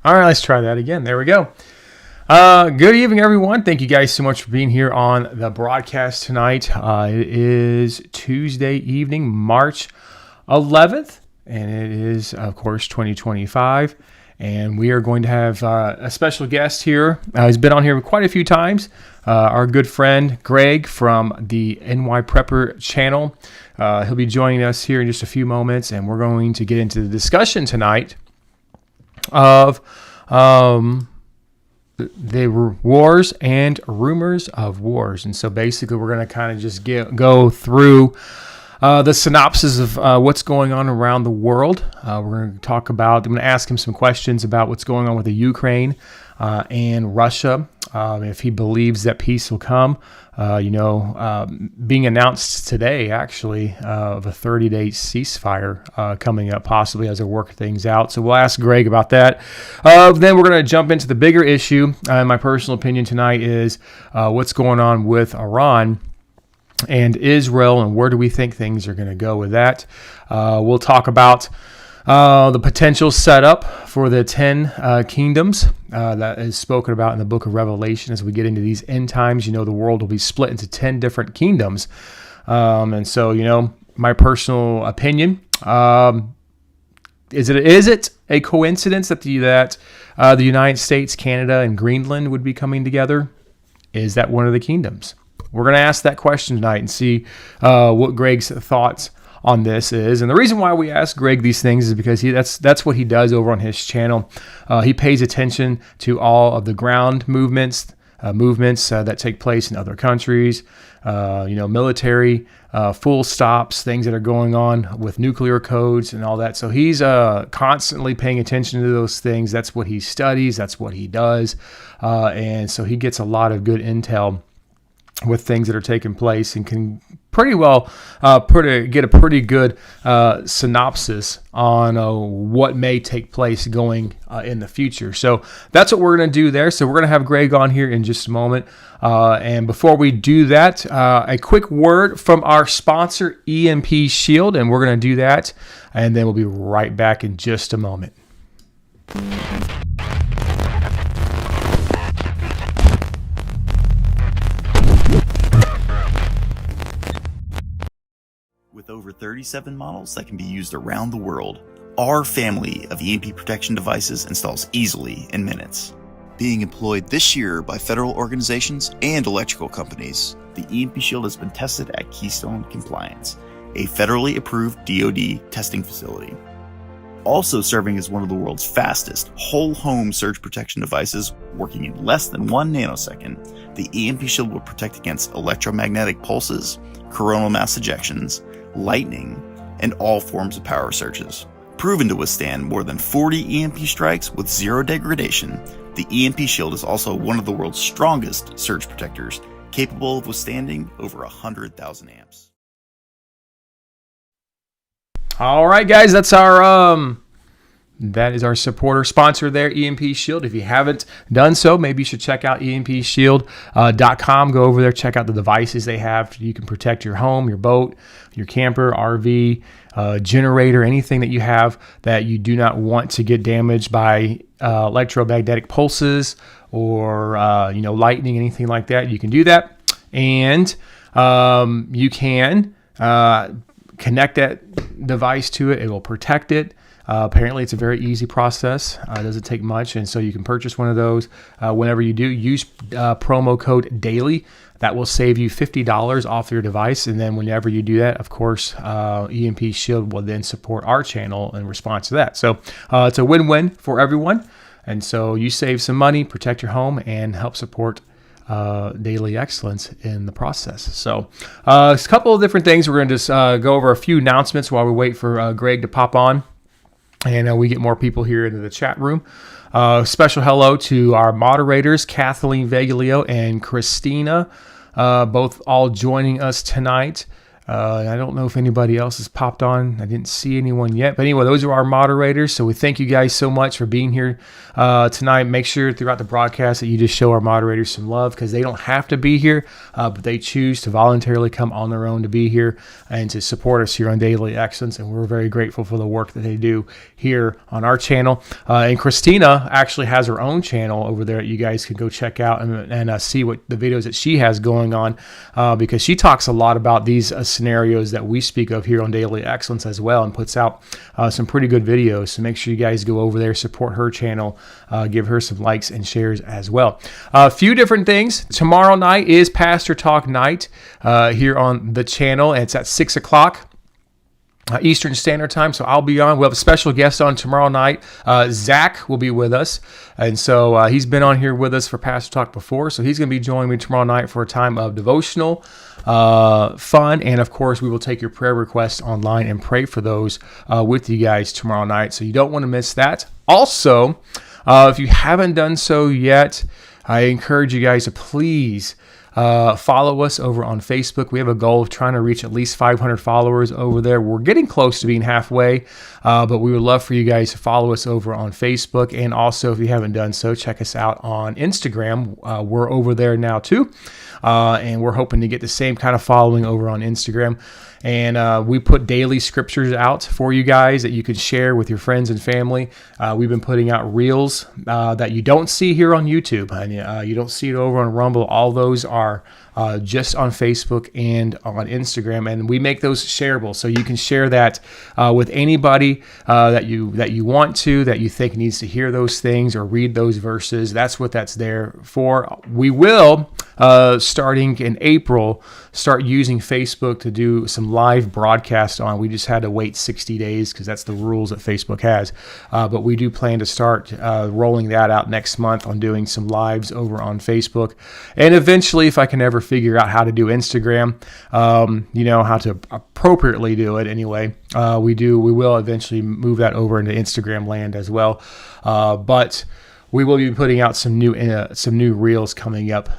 All right, let's try that again. There we go. Good evening, everyone. Thank you guys so much for being here on the broadcast tonight. It is Tuesday evening, March 11th, and it is, of course, 2025. And we are going to have a special guest here. He's been on here quite a few times. Our good friend, Greg, from the NyPrepper Channel. He'll be joining us here in just a few moments, and we're going to get into the discussion tonight of the wars and rumors of wars. And so basically we're going to kind of just go through the synopsis of what's going on around the world. We're going to talk about, I'm going to ask him some questions about what's going on with the Ukraine and Russia, if he believes that peace will come. Being announced today, actually, of a 30-day ceasefire coming up, possibly as they work things out. So we'll ask Greg about that. Then we're going to jump into the bigger issue. My personal opinion tonight is what's going on with Iran and Israel, and where do we think things are going to go with that. We'll talk about the potential setup for the 10 kingdoms that is spoken about in the book of Revelation. As we get into these end times, the world will be split into 10 different kingdoms. And so, my personal opinion, is it a coincidence that the United States, Canada, and Greenland would be coming together? Is that one of the kingdoms? We're going to ask that question tonight and see what Greg's thoughts on this is. And the reason why we ask Greg these things is because that's what he does over on his channel. He pays attention to all of the ground movements that take place in other countries, military full stops, things that are going on with nuclear codes and all that. So he's constantly paying attention to those things. That's what he studies. That's what he does. And so he gets a lot of good intel with things that are taking place, and can pretty well get a pretty good synopsis on what may take place going in the future. So that's what we're going to do there. So we're going to have Greg on here in just a moment. And before we do that, a quick word from our sponsor, EMP Shield, and we're going to do that, and then we'll be right back in just a moment. With over 37 models that can be used around the world, our family of EMP protection devices installs easily in minutes. Being employed this year by federal organizations and electrical companies, the EMP Shield has been tested at Keystone Compliance, a federally approved DoD testing facility. Also serving as one of the world's fastest whole home surge protection devices, working in less than 1 nanosecond, the EMP Shield will protect against electromagnetic pulses, coronal mass ejections, lightning, and all forms of power surges. Proven to withstand more than 40 EMP strikes with zero degradation, the EMP Shield is also one of the world's strongest surge protectors, capable of withstanding over 100,000 amps. All right, guys, that is our supporter sponsor there, EMP Shield. If you haven't done so, maybe you should check out EMPShield.com. Go over there, check out the devices they have. You can protect your home, your boat, your camper, RV, generator, anything that you have that you do not want to get damaged by electromagnetic pulses or lightning, anything like that. You can do that, and you can connect that device to it. It will protect it. Apparently, it's a very easy process. It doesn't take much, and so you can purchase one of those. Whenever you do, use promo code DAILY. That will save you $50 off your device, and then whenever you do that, of course, EMP Shield will then support our channel in response to that. So it's a win-win for everyone, and so you save some money, protect your home, and help support Daily Excellence in the process. So a couple of different things. We're going to just go over a few announcements while we wait for Greg to pop on, and we get more people here into the chat room. Special hello to our moderators, Kathleen Vegalio and Christienah, both all joining us tonight. I don't know if anybody else has popped on. I didn't see anyone yet. But anyway, those are our moderators. So we thank you guys so much for being here tonight. Make sure throughout the broadcast that you just show our moderators some love, because they don't have to be here, but they choose to voluntarily come on their own to be here and to support us here on Daily Excellence. And we're very grateful for the work that they do here on our channel. And Christienah actually has her own channel over there that you guys can go check out and see what the videos that she has going on, because she talks a lot about these scenarios that we speak of here on Daily Excellence as well, and puts out some pretty good videos. So make sure you guys go over there, support her channel, give her some likes and shares as well. A few different things. Tomorrow night is Pastor Talk night here on the channel, and it's at 6 o'clock. Eastern Standard Time, so I'll be on. We'll have a special guest on tomorrow night. Zach will be with us, and so he's been on here with us for Pastor Talk before, so he's going to be joining me tomorrow night for a time of devotional, fun, and of course, we will take your prayer requests online and pray for those with you guys tomorrow night, so you don't want to miss that. Also, if you haven't done so yet, I encourage you guys to please follow us over on Facebook. We have a goal of trying to reach at least 500 followers over there. We're getting close to being halfway, but we would love for you guys to follow us over on Facebook. And also, if you haven't done so, check us out on Instagram. We're over there now too, and we're hoping to get the same kind of following over on Instagram. And we put daily scriptures out for you guys that you can share with your friends and family. We've been putting out reels that you don't see here on YouTube, and you don't see it over on Rumble. All those are just on Facebook and on Instagram, and we make those shareable, so you can share that with anybody that you want to, that you think needs to hear those things or read those verses. That's what that's there for. We will, starting in April, start using Facebook to do some live broadcast on. We just had to wait 60 days because that's the rules that Facebook has. But we do plan to start rolling that out next month on doing some lives over on Facebook. And eventually, if I can ever figure out how to do Instagram, how to appropriately do it anyway, we will eventually move that over into Instagram land as well. But we will be putting out some new reels coming up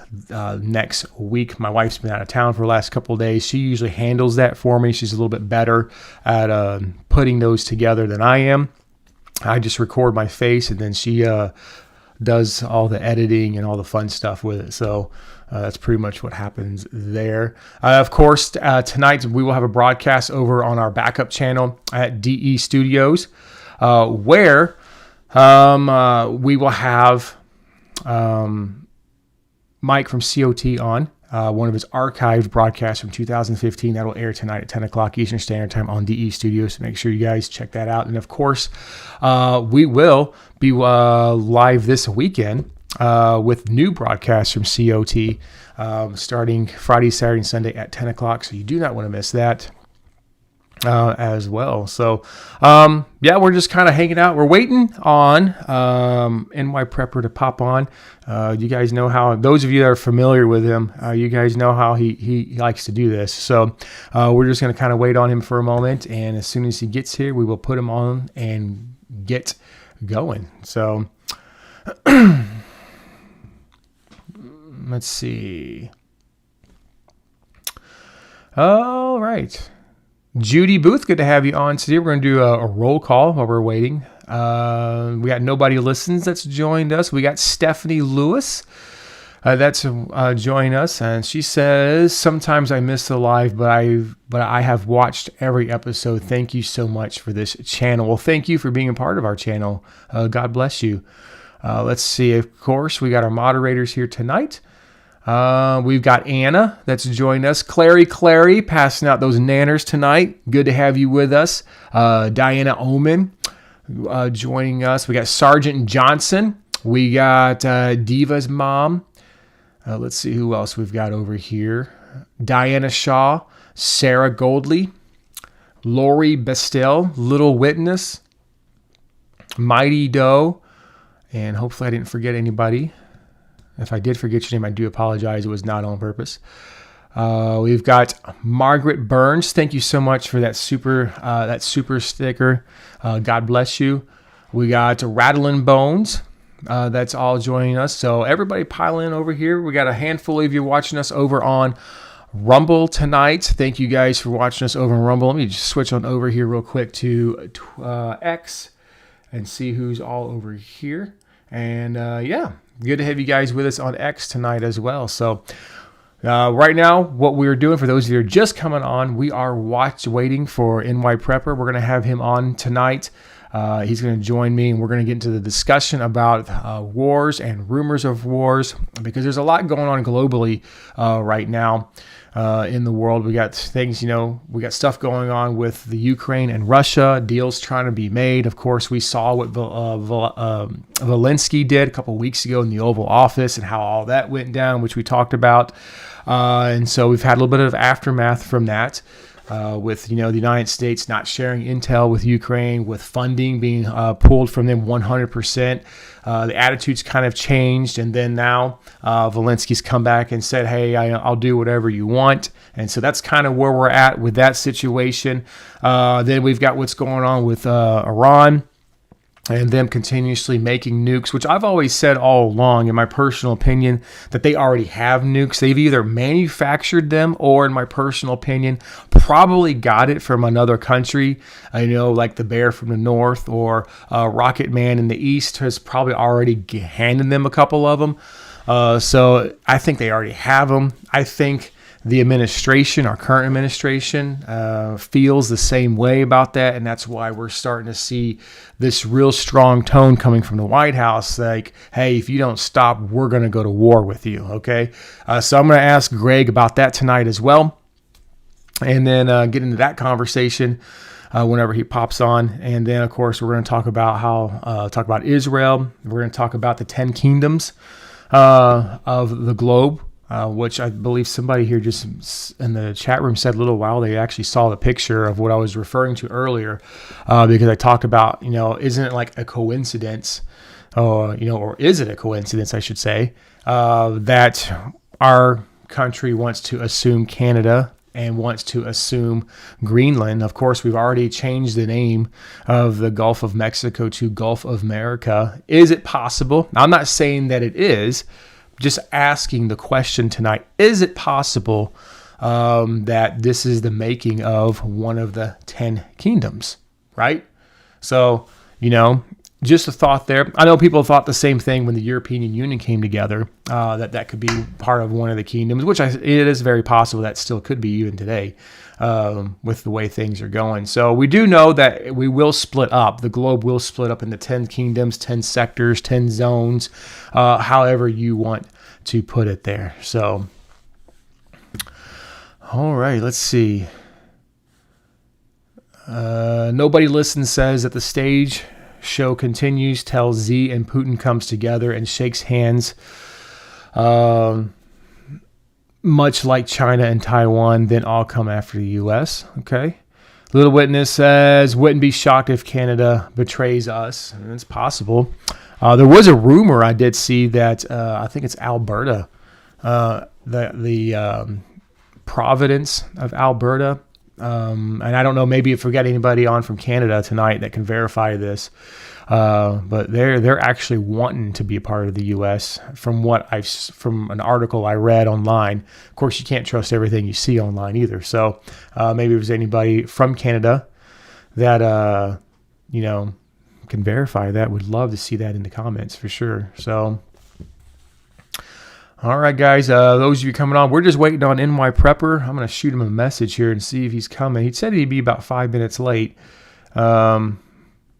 next week. My wife's been out of town for the last couple of days. She usually handles that for me. She's a little bit better at putting those together than I am. I just record my face, and then she does all the editing and all the fun stuff with it. So that's pretty much what happens there. Of course, tonight we will have a broadcast over on our backup channel at DE Studios, where we will have Mike from COT on, one of his archived broadcasts from 2015 that will air tonight at 10 o'clock Eastern Standard Time on DE Studios. So make sure you guys check that out. And of course, we will be live this weekend with new broadcasts from COT starting Friday, Saturday, and Sunday at 10 o'clock. So you do not want to miss that as well. So, we're just kind of hanging out. We're waiting on NyPrepper to pop on. You guys know how, those of you that are familiar with him, you guys know how he likes to do this. So we're just going to kind of wait on him for a moment. And as soon as he gets here, we will put him on and get going. So let's see. All right. Judy Booth, good to have you on today. We're going to do a roll call while we're waiting. We got Nobody Listens that's joined us. We got Stephanie Lewis that's joined us, and she says, "Sometimes I miss the live, but I have watched every episode. Thank you so much for this channel." Well, thank you for being a part of our channel. God bless you. Let's see. Of course, we got our moderators here tonight. We've got Anna that's joined us. Clary, passing out those nanners tonight. Good to have you with us. Diana Oman joining us. We got Sergeant Johnson. We got Diva's mom. Let's see who else we've got over here. Diana Shaw, Sarah Goldley, Lori Bestel, Little Witness, Mighty Doe, and hopefully I didn't forget anybody. If I did forget your name, I do apologize. It was not on purpose. We've got Margaret Burns. Thank you so much for that super sticker. God bless you. We got Rattling Bones. That's all joining us. So everybody pile in over here. We got a handful of you watching us over on Rumble tonight. Thank you guys for watching us over on Rumble. Let me just switch on over here real quick to X and see who's all over here. And yeah, good to have you guys with us on X tonight as well. So right now, what we're doing, for those of you who are just coming on, we are waiting for NyPrepper. We're going to have him on tonight. He's going to join me, and we're going to get into the discussion about wars and rumors of wars, because there's a lot going on globally right now in the world. We got things, we got stuff going on with the Ukraine and Russia, deals trying to be made. Of course, we saw what Zelensky did a couple weeks ago in the Oval Office and how all that went down, which we talked about. And so we've had a little bit of aftermath from that. With the United States not sharing intel with Ukraine, with funding being pulled from them 100%. The attitudes kind of changed, and then now Zelensky's come back and said, hey, I'll do whatever you want. And so that's kind of where we're at with that situation. Then we've got what's going on with Iran and them continuously making nukes, which I've always said all along, in my personal opinion, that they already have nukes. They've either manufactured them or, in my personal opinion, probably got it from another country. I know, like the Bear from the North or Rocket Man in the East has probably already handed them a couple of them. So I think they already have them. I think the administration, our current administration, feels the same way about that, and that's why we're starting to see this real strong tone coming from the White House, like, hey, if you don't stop, we're going to go to war with you, okay? So I'm going to ask Greg about that tonight as well, and then get into that conversation whenever he pops on. And then, of course, we're going to talk about Israel. We're going to talk about the 10 kingdoms of the globe. Which I believe somebody here just in the chat room said a little while they actually saw the picture of what I was referring to earlier, because I talked about, isn't it like a coincidence, or is it a coincidence, I should say, that our country wants to assume Canada and wants to assume Greenland. Of course, we've already changed the name of the Gulf of Mexico to Gulf of America. Is it possible? Now, I'm not saying that it is. Just asking the question tonight, is it possible that this is the making of one of the 10 kingdoms, right? So, just a thought there. I know people thought the same thing when the European Union came together, that could be part of one of the kingdoms, which it is very possible that still could be even today with the way things are going. So we do know that we will split up. The globe will split up into 10 kingdoms, 10 sectors, 10 zones, however you want to put it there. So, all right, let's see. Nobody Listens says that the stage show continues till Z and Putin comes together and shakes hands, much like China and Taiwan, then all come after the U.S. Okay. Little Witness says, wouldn't be shocked if Canada betrays us. And it's possible. There was a rumor I did see that I think it's Alberta, the Providence of Alberta. And I don't know, maybe if we got anybody on from Canada tonight that can verify this, but they're actually wanting to be a part of the U.S. from an article I read online. Of course, you can't trust everything you see online either. So maybe if there's anybody from Canada that can verify that, would love to see that in the comments for sure. So. All right, guys, those of you coming on, we're just waiting on NyPrepper. I'm going to shoot him a message here and see if he's coming. He said he'd be about 5 minutes late, but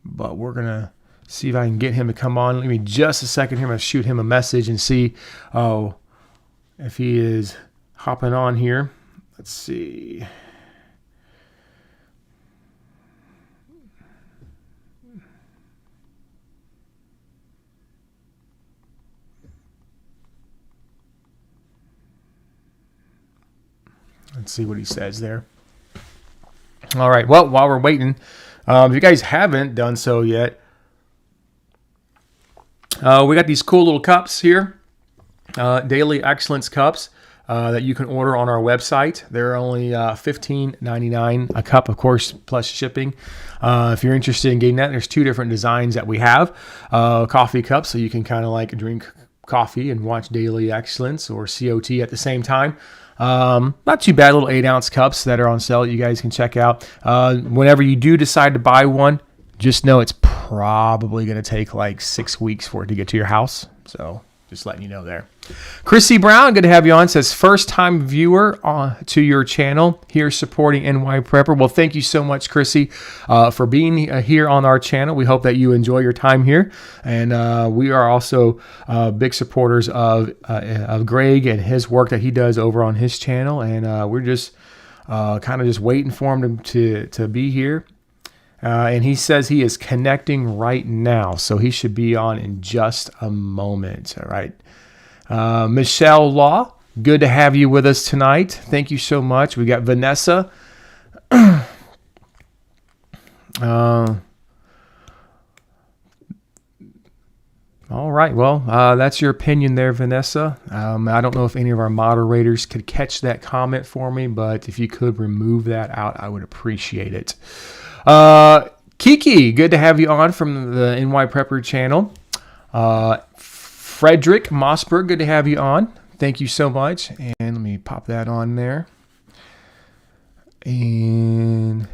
we're going to see if I can get him to come on. Give me just a second here. I'm going to shoot him a message and see if he is hopping on here. Let's see. Let's see what he says there. All right. Well, while we're waiting, if you guys haven't done so yet, we got these cool little cups here, DailyExcellence cups that you can order on our website. They're only $15.99 a cup, of course, plus shipping. If you're interested in getting that, there's two different designs that we have. Coffee cups, so you can kind of like drink coffee and watch Daily Excellence or COT at the same time. Not too bad, little 8-ounce cups that are on sale that you guys can check out. Whenever you do decide to buy one, just know it's probably going to take like 6 weeks for it to get to your house. So just letting you know there. Chrissy Brown, good to have you on. Says first time viewer to your channel here supporting NyPrepper. Well, thank you so much, Chrissy, for being here on our channel. We hope that you enjoy your time here, and we are also big supporters of Greg and his work that he does over on his channel, and we're just kind of just waiting for him to be here. And he says he is connecting right now, so he should be on in just a moment. All right. Michelle Law, good to have you with us tonight. Thank you so much. We got Vanessa. All right. Well, that's your opinion there, Vanessa. I don't know if any of our moderators could catch that comment for me, but if you could remove that out, I would appreciate it. Kiki, good to have you on from the NyPrepper channel. Frederick Mossberg, good to have you on. Thank you so much. And let me pop that on there. And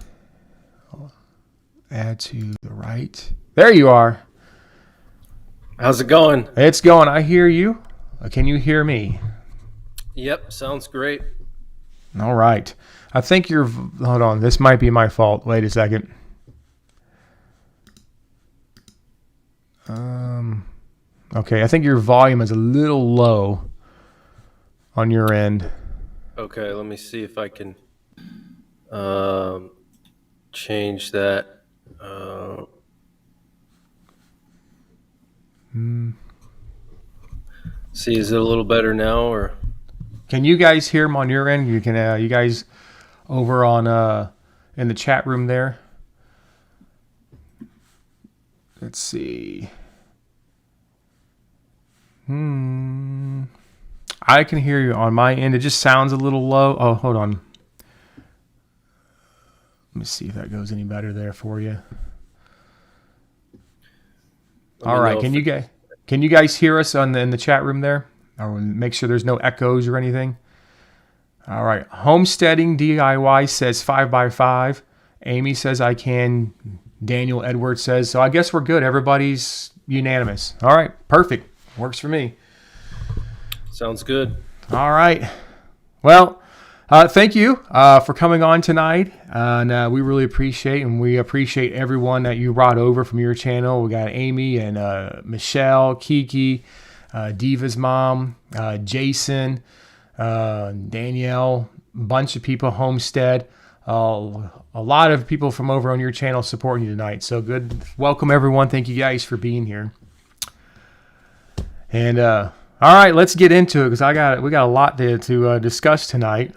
add to the right. There you are. How's it going? It's going. I hear you. Can you hear me? Yep, sounds great. All right. I think you're... Hold on. This might be my fault. Wait a second. Okay, I think your volume is a little low on your end. Okay, let me see if I can change that. See, is it a little better now, or? Can you guys hear him on your end? You can, you guys over on in the chat room there. Let's see. I can hear you on my end. It just sounds a little low. Oh, hold on. Let me see if that goes any better there for you. All right. Can you guys hear us in the chat room there? Or make sure there's no echoes or anything. All right. Homesteading DIY says 5x5. Amy says I can. Daniel Edwards says so. I guess we're good. Everybody's unanimous. All right. Perfect. Works for me. Sounds good. All right. Well, thank you for coming on tonight. And we really appreciate, and we appreciate everyone that you brought over from your channel. We got Amy and Michelle, Kiki, Diva's mom, Jason, Danielle, a bunch of people, Homestead, a lot of people from over on your channel supporting you tonight. So good. Welcome, everyone. Thank you guys for being here. And all right, let's get into it because we got a lot to discuss tonight.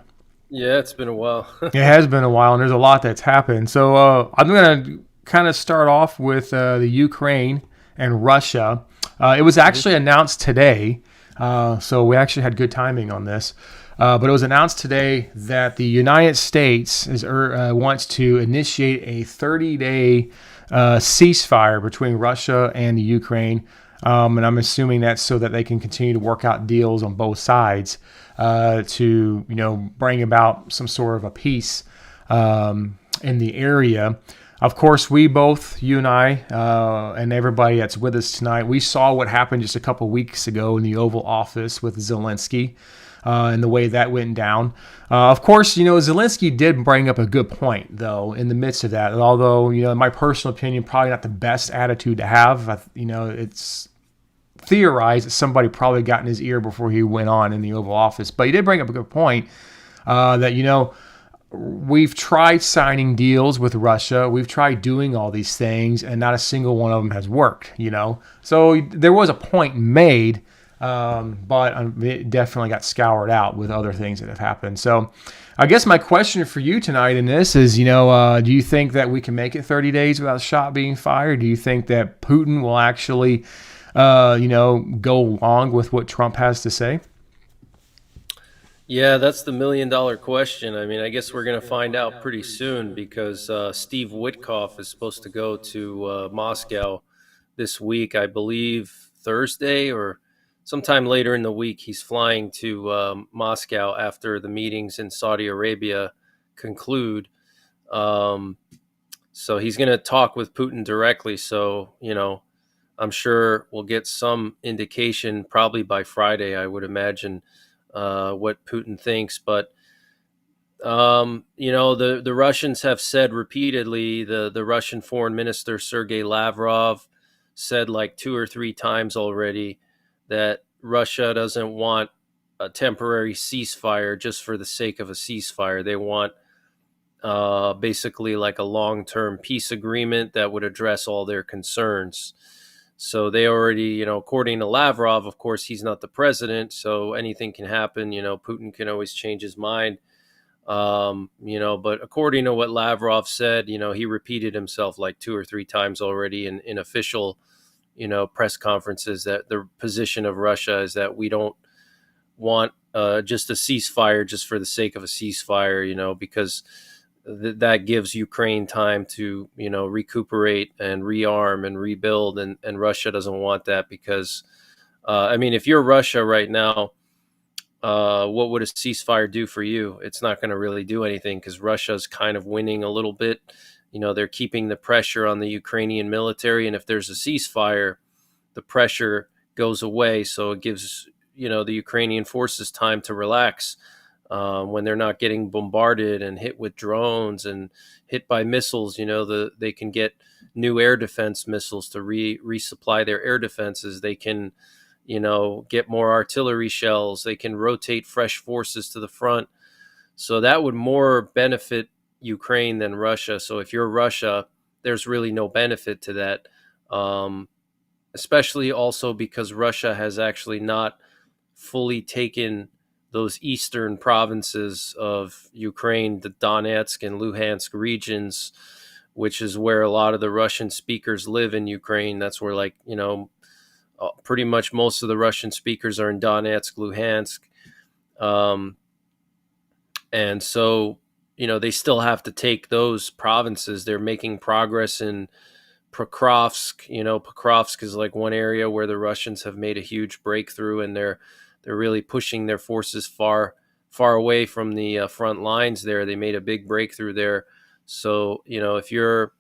Yeah, it's been a while. It has been a while, and there's a lot that's happened. So I'm going to kind of start off with the Ukraine and Russia. It was actually announced today, so we actually had good timing on this. But it was announced today that the United States wants to initiate a 30-day ceasefire between Russia and the Ukraine. And I'm assuming that's so that they can continue to work out deals on both sides to, bring about some sort of a peace in the area. Of course, you and I, and everybody that's with us tonight, we saw what happened just a couple weeks ago in the Oval Office with Zelensky and the way that went down. Of course, Zelensky did bring up a good point, though, in the midst of that. Although, in my personal opinion, probably not the best attitude to have. It's theorized that somebody probably got in his ear before he went on in the Oval Office. But he did bring up a good point that, we've tried signing deals with Russia. We've tried doing all these things, and not a single one of them has worked, So there was a point made, but it definitely got scoured out with other things that have happened. So I guess my question for you tonight in this is, do you think that we can make it 30 days without a shot being fired? Do you think that Putin will actually go along with what Trump has to say? Yeah, that's the $1 million question. I mean, I guess we're going to find out pretty soon because Steve Witkoff is supposed to go to Moscow this week, I believe Thursday or sometime later in the week, he's flying to Moscow after the meetings in Saudi Arabia conclude. So he's going to talk with Putin directly. So, I'm sure we'll get some indication probably by Friday, I would imagine, what Putin thinks. But, the Russians have said repeatedly, the Russian foreign minister, Sergei Lavrov, said like 2 or 3 times already that Russia doesn't want a temporary ceasefire just for the sake of a ceasefire. They want basically like a long-term peace agreement that would address all their concerns. So they already, according to Lavrov, of course, he's not the president, so anything can happen. Putin can always change his mind. But according to what Lavrov said, he repeated himself like 2 or 3 times already in official, press conferences, that the position of Russia is that we don't want just a ceasefire just for the sake of a ceasefire, because that gives Ukraine time to, recuperate and rearm and rebuild. And Russia doesn't want that because, if you're Russia right now, what would a ceasefire do for you? It's not going to really do anything because Russia's kind of winning a little bit. They're keeping the pressure on the Ukrainian military. And if there's a ceasefire, the pressure goes away. So it gives, the Ukrainian forces time to relax. When they're not getting bombarded and hit with drones and hit by missiles, they can get new air defense missiles to resupply their air defenses. They can, get more artillery shells. They can rotate fresh forces to the front. So that would more benefit Ukraine than Russia. So if you're Russia, there's really no benefit to that, especially also because Russia has actually not fully taken those eastern provinces of Ukraine, the Donetsk and Luhansk regions, which is where a lot of the Russian speakers live in Ukraine. That's where, pretty much most of the Russian speakers are in Donetsk, Luhansk. And so, they still have to take those provinces. They're making progress in Pokrovsk. Pokrovsk is like one area where the Russians have made a huge breakthrough, and they're really pushing their forces far away from the front lines there. They made a big breakthrough there. So, if you're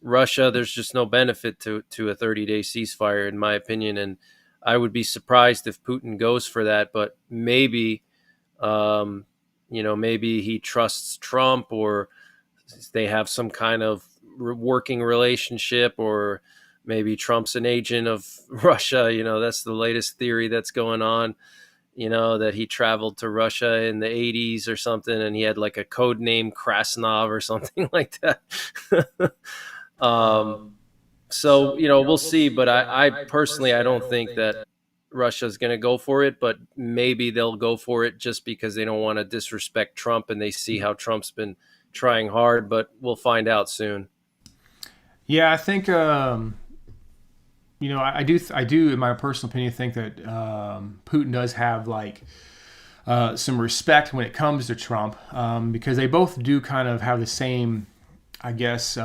Russia, there's just no benefit to a 30-day ceasefire, in my opinion. And I would be surprised if Putin goes for that. But maybe, maybe he trusts Trump, or they have some kind of working relationship, or maybe Trump's an agent of Russia. That's the latest theory that's going on, that he traveled to Russia in the 80s or something, and he had like a code name Krasnov or something like that. So, we'll see. But I personally, I don't think that Russia's going to go for it, but maybe they'll go for it just because they don't want to disrespect Trump, and they see how Trump's been trying hard, but we'll find out soon. Yeah, I think, I do, in my personal opinion, think that Putin does have some respect when it comes to Trump, because they both do kind of have the same, I guess,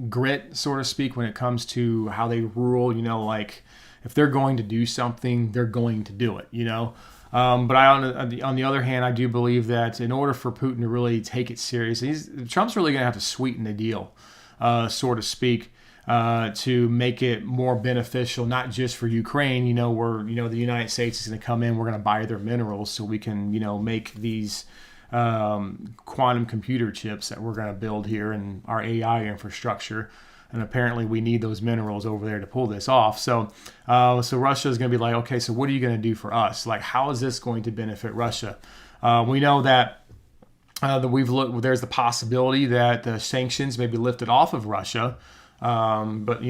grit, so to speak, when it comes to how they rule. If they're going to do something, they're going to do it. But on the other hand, I do believe that in order for Putin to really take it seriously, Trump's really going to have to sweeten the deal, so to speak, to make it more beneficial, not just for Ukraine, where, the United States is going to come in, we're going to buy their minerals so we can, make these quantum computer chips that we're going to build here in our AI infrastructure. And apparently we need those minerals over there to pull this off. So Russia is going to be like, okay, so what are you going to do for us? How is this going to benefit Russia? We know that there's the possibility that the sanctions may be lifted off of Russia. But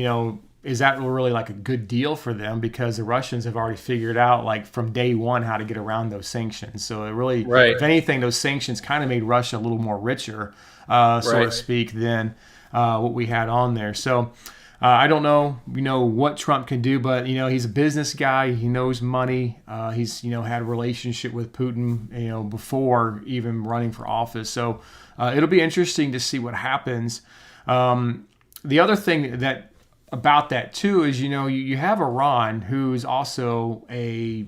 is that really a good deal for them? Because the Russians have already figured out from day one how to get around those sanctions. So it really, right. If anything, those sanctions kind of made Russia a little more richer, so to speak, than what we had on there. So I don't know, what Trump can do, but he's a business guy. He knows money. He's had a relationship with Putin, before even running for office. So it'll be interesting to see what happens. The other thing that about that too is, you have Iran, who's also a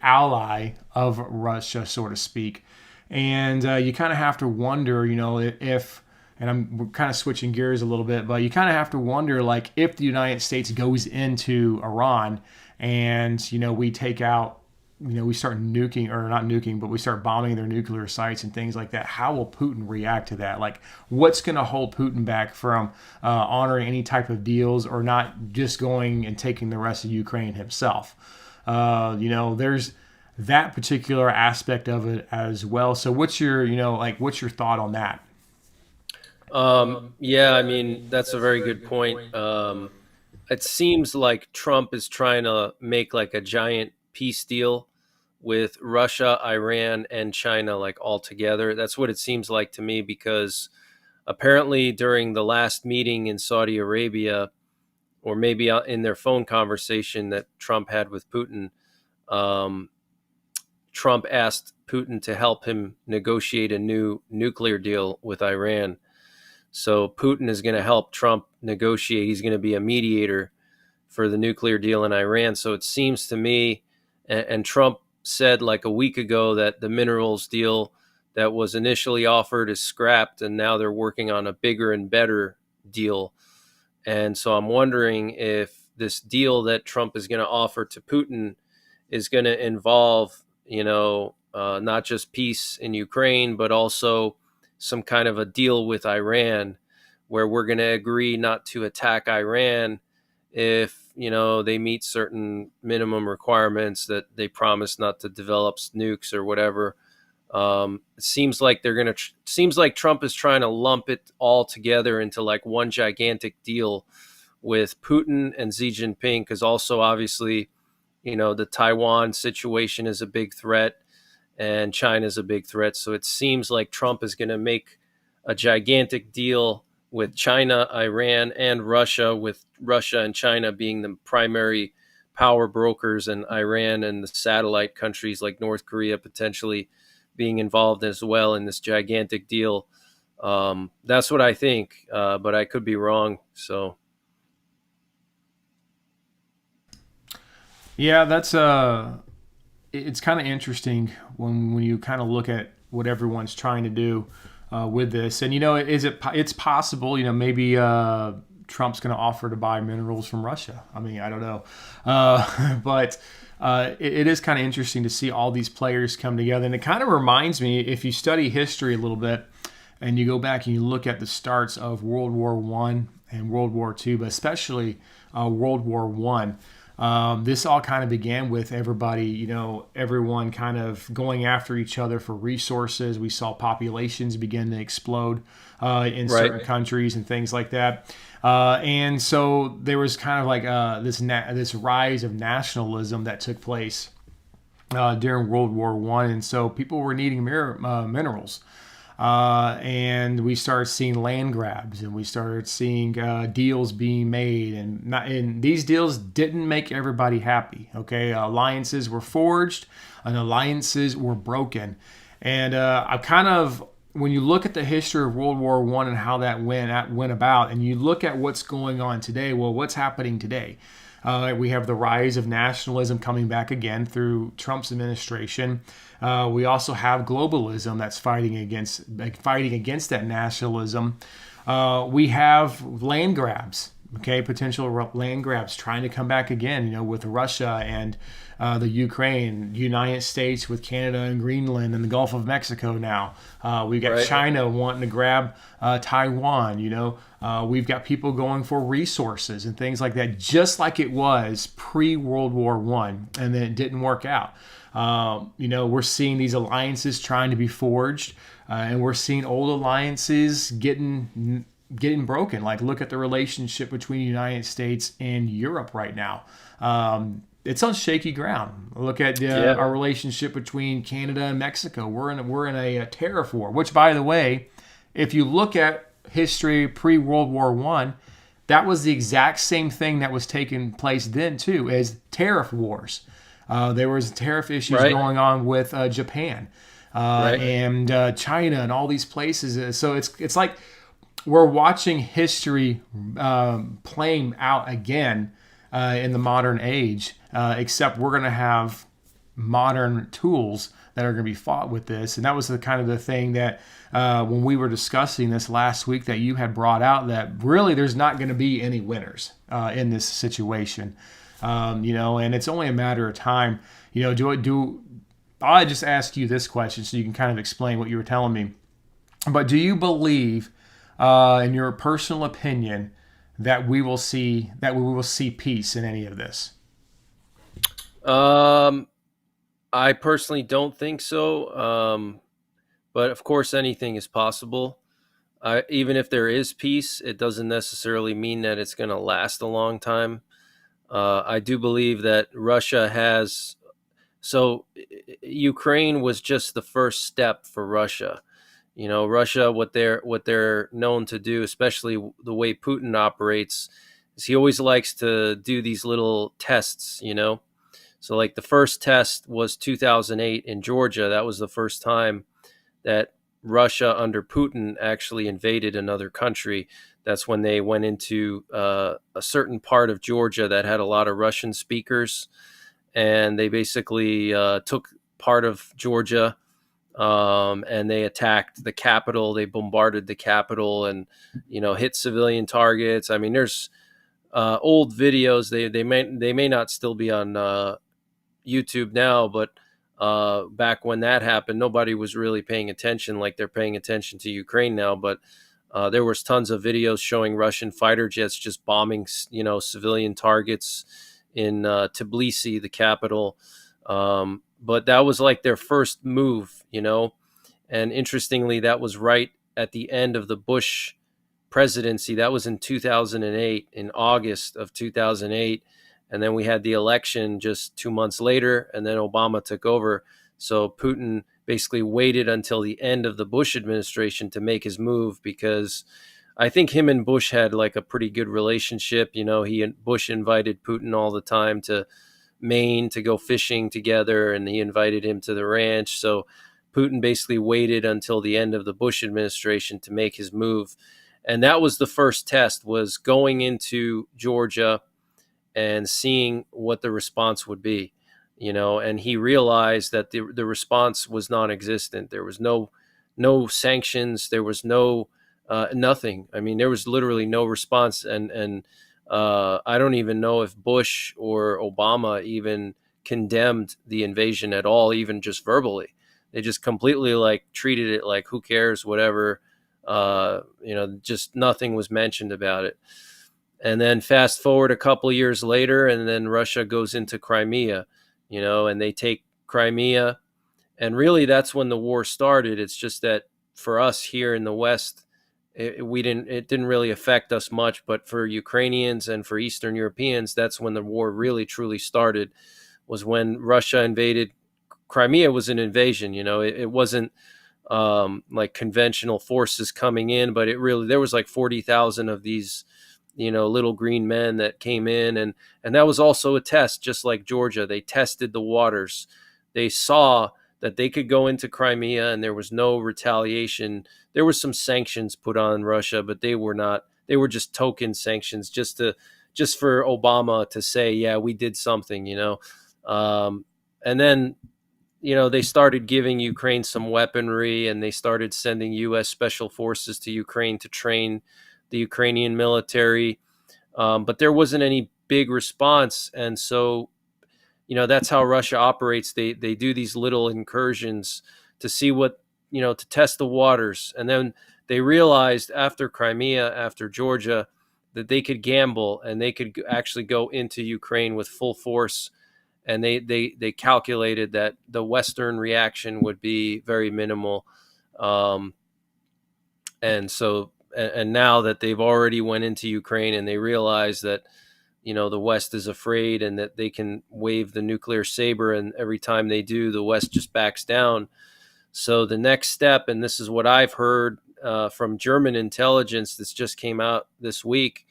ally of Russia, so to speak. And you kind of have to wonder, if, and we're kind of switching gears a little bit, but you kind of have to wonder, like, if the United States goes into Iran and, we take out, we start nuking, or not nuking, but we start bombing their nuclear sites and things like that, how will Putin react to that? Like, what's going to hold Putin back from honoring any type of deals, or not just going and taking the rest of Ukraine himself? There's that particular aspect of it as well. So what's your thought on that? Yeah, I mean, that's a very good point. It seems like Trump is trying to make like a giant peace deal with Russia, Iran, and China, like all together. That's what it seems like to me, because apparently during the last meeting in Saudi Arabia, or maybe in their phone conversation that Trump had with Putin, Trump asked Putin to help him negotiate a new nuclear deal with Iran. So Putin is going to help Trump negotiate. He's going to be a mediator for the nuclear deal in Iran. So it seems to me, and Trump said like a week ago that the minerals deal that was initially offered is scrapped, and now they're working on a bigger and better deal. And so I'm wondering if this deal that Trump is going to offer to Putin is going to involve, not just peace in Ukraine, but also some kind of a deal with Iran, where we're going to agree not to attack Iran if, they meet certain minimum requirements, that they promise not to develop nukes or whatever. It seems like seems like Trump is trying to lump it all together into like one gigantic deal with Putin and Xi Jinping, because also obviously, the Taiwan situation is a big threat and China is a big threat. So it seems like Trump is going to make a gigantic deal with China, Iran, and Russia, with Russia and China being the primary power brokers, and Iran and the satellite countries like North Korea potentially being involved as well in this gigantic deal. That's what I think, but I could be wrong. So. Yeah, that's it's kind of interesting when you kind of look at what everyone's trying to do with this, and it's possible, maybe Trump's going to offer to buy minerals from Russia. I mean, I don't know, but it is kind of interesting to see all these players come together, and it kind of reminds me, if you study history a little bit, and you go back and you look at the starts of World War I and World War II, but especially World War I. This all kind of began with everybody, everyone kind of going after each other for resources. We saw populations begin to explode in certain countries and things like that. And so there was kind of like this rise of nationalism that took place during World War I. And so people were needing minerals. And we started seeing land grabs, and we started seeing deals being made, and these deals didn't make everybody happy. Okay, alliances were forged, and alliances were broken, and I kind of, when you look at the history of World War I and how that went about, and you look at what's going on today, well, what's happening today? We have the rise of nationalism coming back again through Trump's administration. We also have globalism that's fighting against that nationalism. We have land grabs, potential land grabs trying to come back again, with Russia and the Ukraine, United States with Canada and Greenland and the Gulf of Mexico now. We've got China wanting to grab Taiwan, we've got people going for resources and things like that, just like it was pre-World War I, and then it didn't work out. We're seeing these alliances trying to be forged, and we're seeing old alliances getting broken. Like, look at the relationship between the United States and Europe right now. It's on shaky ground. Look at our relationship between Canada and Mexico. We're in a tariff war, which, by the way, if you look at history pre-World War I, that was the exact same thing that was taking place then too, as tariff wars. There was tariff issues going on with Japan and China and all these places. So it's like we're watching history playing out again in the modern age, except we're going to have modern tools that are going to be fought with this. And that was the kind of the thing that when we were discussing this last week that you had brought out, that really there's not going to be any winners in this situation. And it's only a matter of time. I'll just ask you this question so you can kind of explain what you were telling me. But do you believe, in your personal opinion, that we will see peace in any of this? I personally don't think so. But of course, anything is possible. Even if there is peace, it doesn't necessarily mean that it's going to last a long time. I do believe that Russia has. So Ukraine was just the first step for Russia. Russia, what they're known to do, especially the way Putin operates, is he always likes to do these little tests. So like the first test was 2008 in Georgia. That was the first time that Russia under Putin actually invaded another country. That's when they went into a certain part of Georgia that had a lot of Russian speakers, and they basically took part of Georgia, and they attacked the capital. They bombarded the capital and hit civilian targets. I mean, there's old videos. They may not still be on YouTube now, but back when that happened, nobody was really paying attention like they're paying attention to Ukraine now. But there was tons of videos showing Russian fighter jets just bombing, civilian targets in Tbilisi, the capital. But that was like their first move, and interestingly, that was right at the end of the Bush presidency. That was in 2008, in August of 2008. And then we had the election just 2 months later, and then Obama took over. So Putin basically waited until the end of the Bush administration to make his move, because I think him and Bush had like a pretty good relationship. Bush invited Putin all the time to Maine to go fishing together, and he invited him to the ranch. So Putin basically waited until the end of the Bush administration to make his move. And that was the first test, was going into Georgia and seeing what the response would be, and he realized that the response was non-existent. There was no sanctions. There was no nothing. I mean, there was literally no response. And I don't even know if Bush or Obama even condemned the invasion at all, even just verbally. They just completely treated it like, who cares, whatever. Just nothing was mentioned about it. And then fast forward a couple of years later, and then Russia goes into Crimea, and they take Crimea. And really, that's when the war started. It's just that for us here in the West, it didn't really affect us much. But for Ukrainians and for Eastern Europeans, that's when the war really, truly started, was when Russia invaded. Crimea was an invasion. It wasn't like conventional forces coming in, but there was like 40,000 of these little green men that came in, and that was also a test. Just like Georgia, they tested the waters. They saw that they could go into Crimea and there was no retaliation. There were some sanctions put on Russia, but they were just token sanctions, just for Obama to say, yeah, we did something, and then they started giving Ukraine some weaponry, and they started sending U.S. special forces to Ukraine to train the Ukrainian military, but there wasn't any big response. And so, that's how Russia operates. They do these little incursions to see what, to test the waters. And then they realized after Crimea, after Georgia, that they could gamble and they could actually go into Ukraine with full force. And they calculated that the Western reaction would be very minimal. And so, and now that they've already went into Ukraine and they realize that, the West is afraid and that they can wave the nuclear saber, and every time they do, the West just backs down. So the next step, and this is what I've heard from German intelligence, this just came out this week,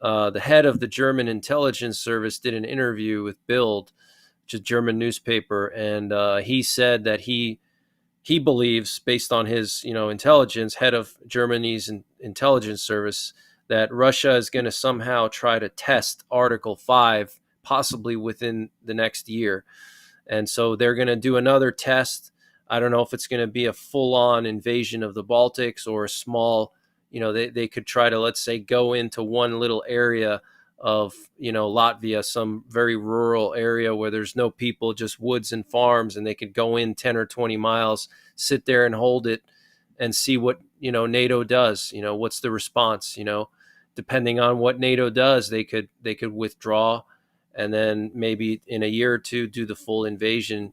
the head of the German intelligence service did an interview with Bild, which is a German newspaper, and he said that he he believes, based on his intelligence, head of Germany's intelligence service, that Russia is going to somehow try to test Article 5, possibly within the next year. And so they're going to do another test. I don't know if it's going to be a full-on invasion of the Baltics or a small, they could try to, let's say, go into one little area of, Latvia, some very rural area where there's no people, just woods and farms, and they could go in 10 or 20 miles, sit there and hold it and see what, NATO does. What's the response? Depending on what NATO does, they could withdraw, and then maybe in a year or two do the full invasion.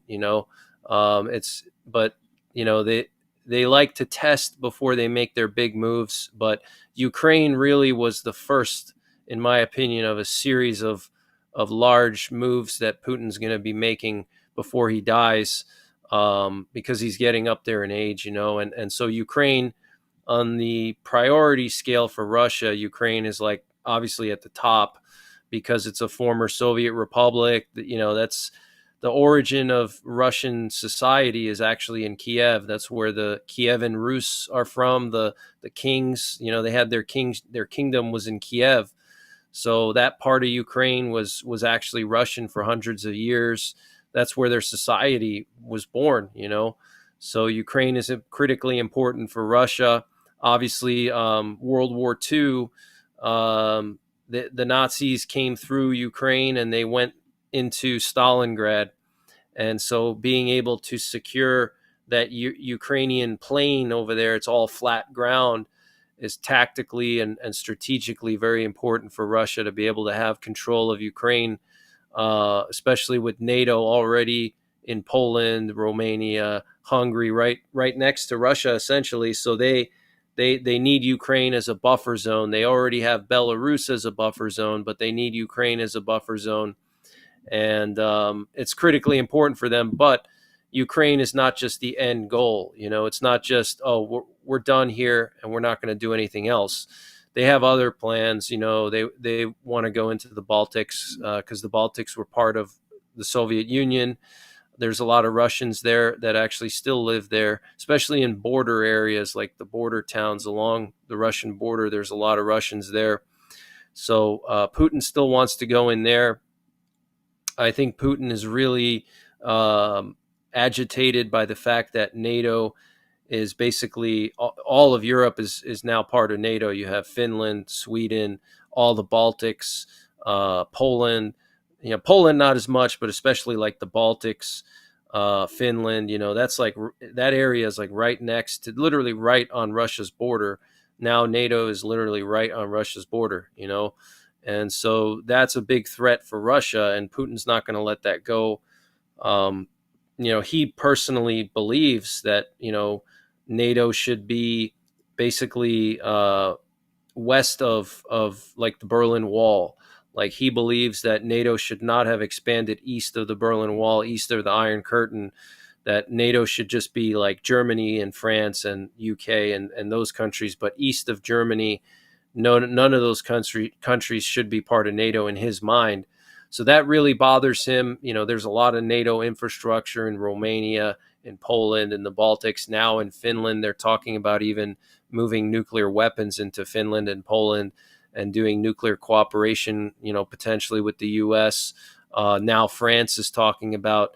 They like to test before they make their big moves. But Ukraine really was the first, in my opinion, of a series of large moves that Putin's going to be making before he dies, because he's getting up there in age, and so Ukraine, on the priority scale for Russia, Ukraine is like obviously at the top because it's a former Soviet republic. That's the origin of Russian society is actually in Kiev. That's where the Kievan Rus are from. The kings, they had their kingdom was in Kiev. So that part of Ukraine was actually Russian for hundreds of years. That's where their society was born, So Ukraine is critically important for Russia. Obviously, World War II, the Nazis came through Ukraine and they went into Stalingrad. And so being able to secure that Ukrainian plain over there, it's all flat ground, is tactically and strategically very important for Russia to be able to have control of Ukraine, especially with NATO already in Poland, Romania, Hungary, right next to Russia, essentially. So they need Ukraine as a buffer zone. They already have Belarus as a buffer zone, but they need Ukraine as a buffer zone. And it's critically important for them. But Ukraine is not just the end goal. It's not just, we're done here and we're not going to do anything else. They have other plans. They want to go into the Baltics because the Baltics were part of the Soviet Union. There's a lot of Russians there that actually still live there, especially in border areas like the border towns along the Russian border. There's a lot of Russians there. So Putin still wants to go in there. I think Putin is really agitated by the fact that NATO is basically all of Europe is now part of NATO. You have Finland, Sweden, all the Baltics, Poland. Poland not as much, but especially like the Baltics, Finland. That's like that area is like right next to, literally right on Russia's border. Now NATO is literally right on Russia's border. And so that's a big threat for Russia, and Putin's not going to let that go. He personally believes that, NATO should be basically west of like the Berlin Wall. Like he believes that NATO should not have expanded east of the Berlin Wall, east of the Iron Curtain, that NATO should just be like Germany and France and UK and those countries, but east of Germany, none of those countries should be part of NATO in his mind. So that really bothers him. There's a lot of NATO infrastructure in Romania, in Poland, in the Baltics. Now in Finland, they're talking about even moving nuclear weapons into Finland and Poland and doing nuclear cooperation, potentially with the U.S. Now France is talking about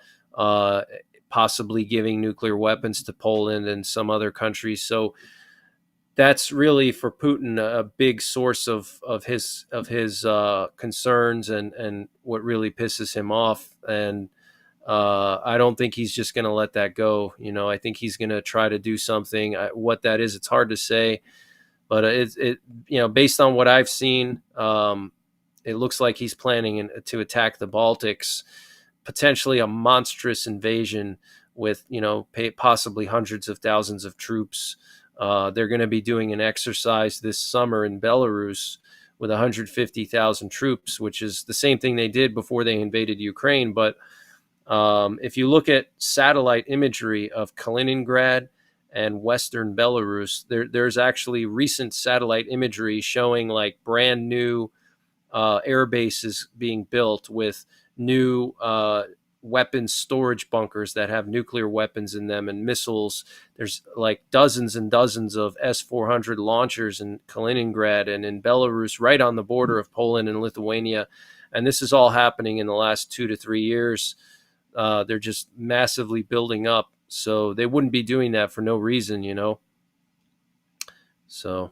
possibly giving nuclear weapons to Poland and some other countries. So that's really for Putin a big source of his concerns and what really pisses him off. And I don't think he's just going to let that go. I think he's going to try to do something. What that is, it's hard to say. But based on what I've seen, it looks like he's planning to attack the Baltics, potentially a monstrous invasion with, possibly hundreds of thousands of troops. They're going to be doing an exercise this summer in Belarus with 150,000 troops, which is the same thing they did before they invaded Ukraine. But if you look at satellite imagery of Kaliningrad and Western Belarus, there's actually recent satellite imagery showing like brand new air bases being built with new weapons storage bunkers that have nuclear weapons in them and missiles. There's like dozens and dozens of S-400 launchers in Kaliningrad and in Belarus, right on the border of Poland and Lithuania. And this is all happening in the last 2 to 3 years. They're just massively building up. So they wouldn't be doing that for no reason, you know? So...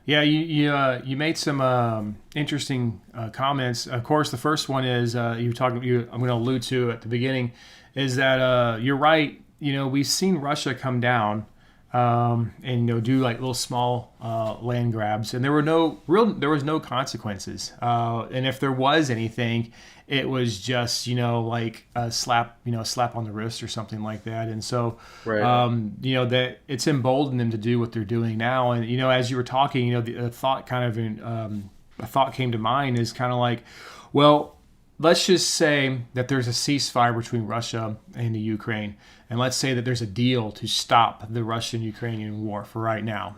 Yeah, you made some interesting comments. Of course, the first one is I'm going to allude to at the beginning, is that you're right. You know, we've seen Russia come down and do like little small land grabs, and there was no consequences. And if there was anything, it was just like a slap on the wrist or something like that. And so right. That it's emboldened them to do what they're doing now. And as you were talking, the thought a thought came to mind is kind of like, well, let's just say that there's a ceasefire between Russia and the Ukraine, and let's say that there's a deal to stop the Russian-Ukrainian war for right now.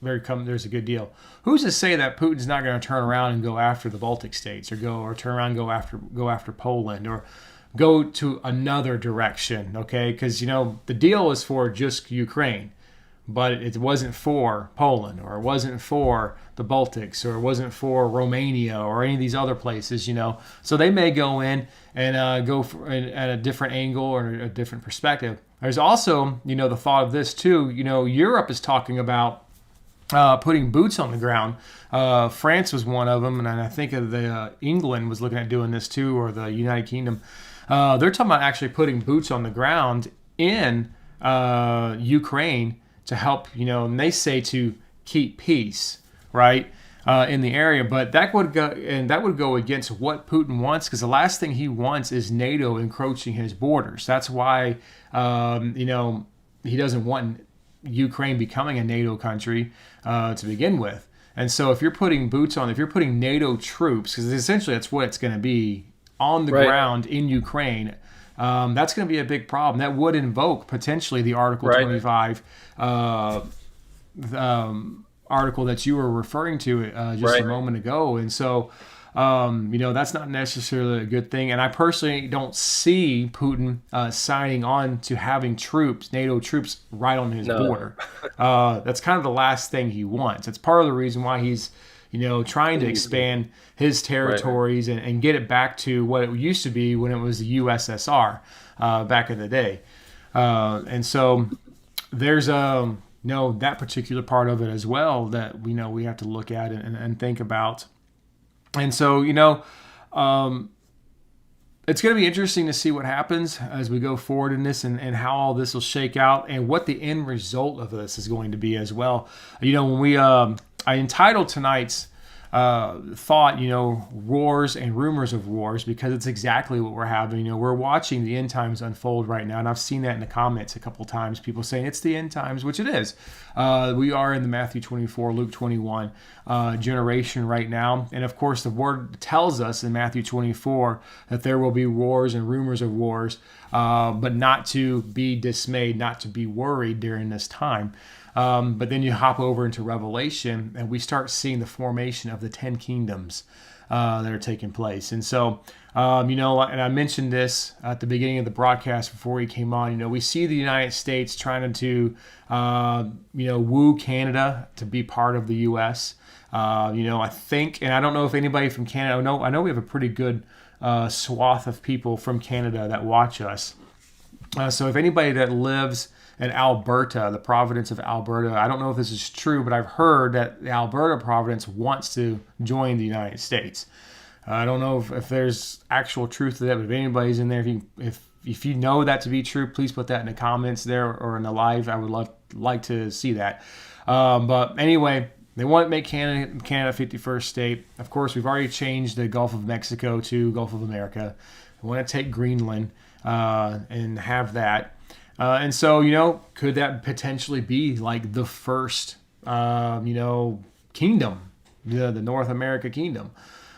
There's a good deal. Who's to say that Putin's not going to turn around and go after the Baltic states, or turn around and go after Poland, or go to another direction? Okay, because the deal is for just Ukraine, but it wasn't for Poland, or it wasn't for the Baltics, or it wasn't for Romania, or any of these other places. So they may go in and go at a different angle or a different perspective. There's also the thought of this too. Europe is talking about putting boots on the ground. France was one of them, and I think England was looking at doing this too, or the United Kingdom. They're talking about actually putting boots on the ground in Ukraine to help, and they say to keep peace, right, in the area. But that would go against what Putin wants, because the last thing he wants is NATO encroaching his borders. That's why, he doesn't want Ukraine becoming a NATO country to begin with. And so if you're putting NATO troops, because essentially that's what it's going to be, on the ground in Ukraine, that's going to be a big problem. That would invoke potentially the Article 25 article that you were referring to just a moment ago. And so, that's not necessarily a good thing. And I personally don't see Putin signing on to having NATO troops right on his border. That's kind of the last thing he wants. It's part of the reason why he's, trying to expand his territories and get it back to what it used to be when it was the USSR back in the day. And so there's that particular part of it as well that we have to look at and think about. And so, it's going to be interesting to see what happens as we go forward in this, and how all this will shake out, and what the end result of this is going to be as well. When I entitled tonight's thought, wars and rumors of wars, because it's exactly what we're having. We're watching the end times unfold right now, and I've seen that in the comments a couple times, people saying it's the end times, which it is. We are in the Matthew 24, Luke 21 generation right now. And of course, the word tells us in Matthew 24 that there will be wars and rumors of wars, but not to be dismayed, not to be worried during this time. But then you hop over into Revelation, and we start seeing the formation of the 10 kingdoms that are taking place. And so, and I mentioned this at the beginning of the broadcast before he came on, we see the United States trying to, woo Canada to be part of the U.S. I think, and I don't know if anybody from Canada, I know we have a pretty good swath of people from Canada that watch us. So if anybody that lives in Alberta, the province of Alberta, I don't know if this is true, but I've heard that the Alberta province wants to join the United States. I don't know if there's actual truth to that, but if anybody's in there, if you know that to be true, please put that in the comments there or in the live. I would like to see that. But anyway, they want to make Canada 51st state. Of course, we've already changed the Gulf of Mexico to Gulf of America. We want to take Greenland and have that. And so, could that potentially be like the first, kingdom, the North America kingdom?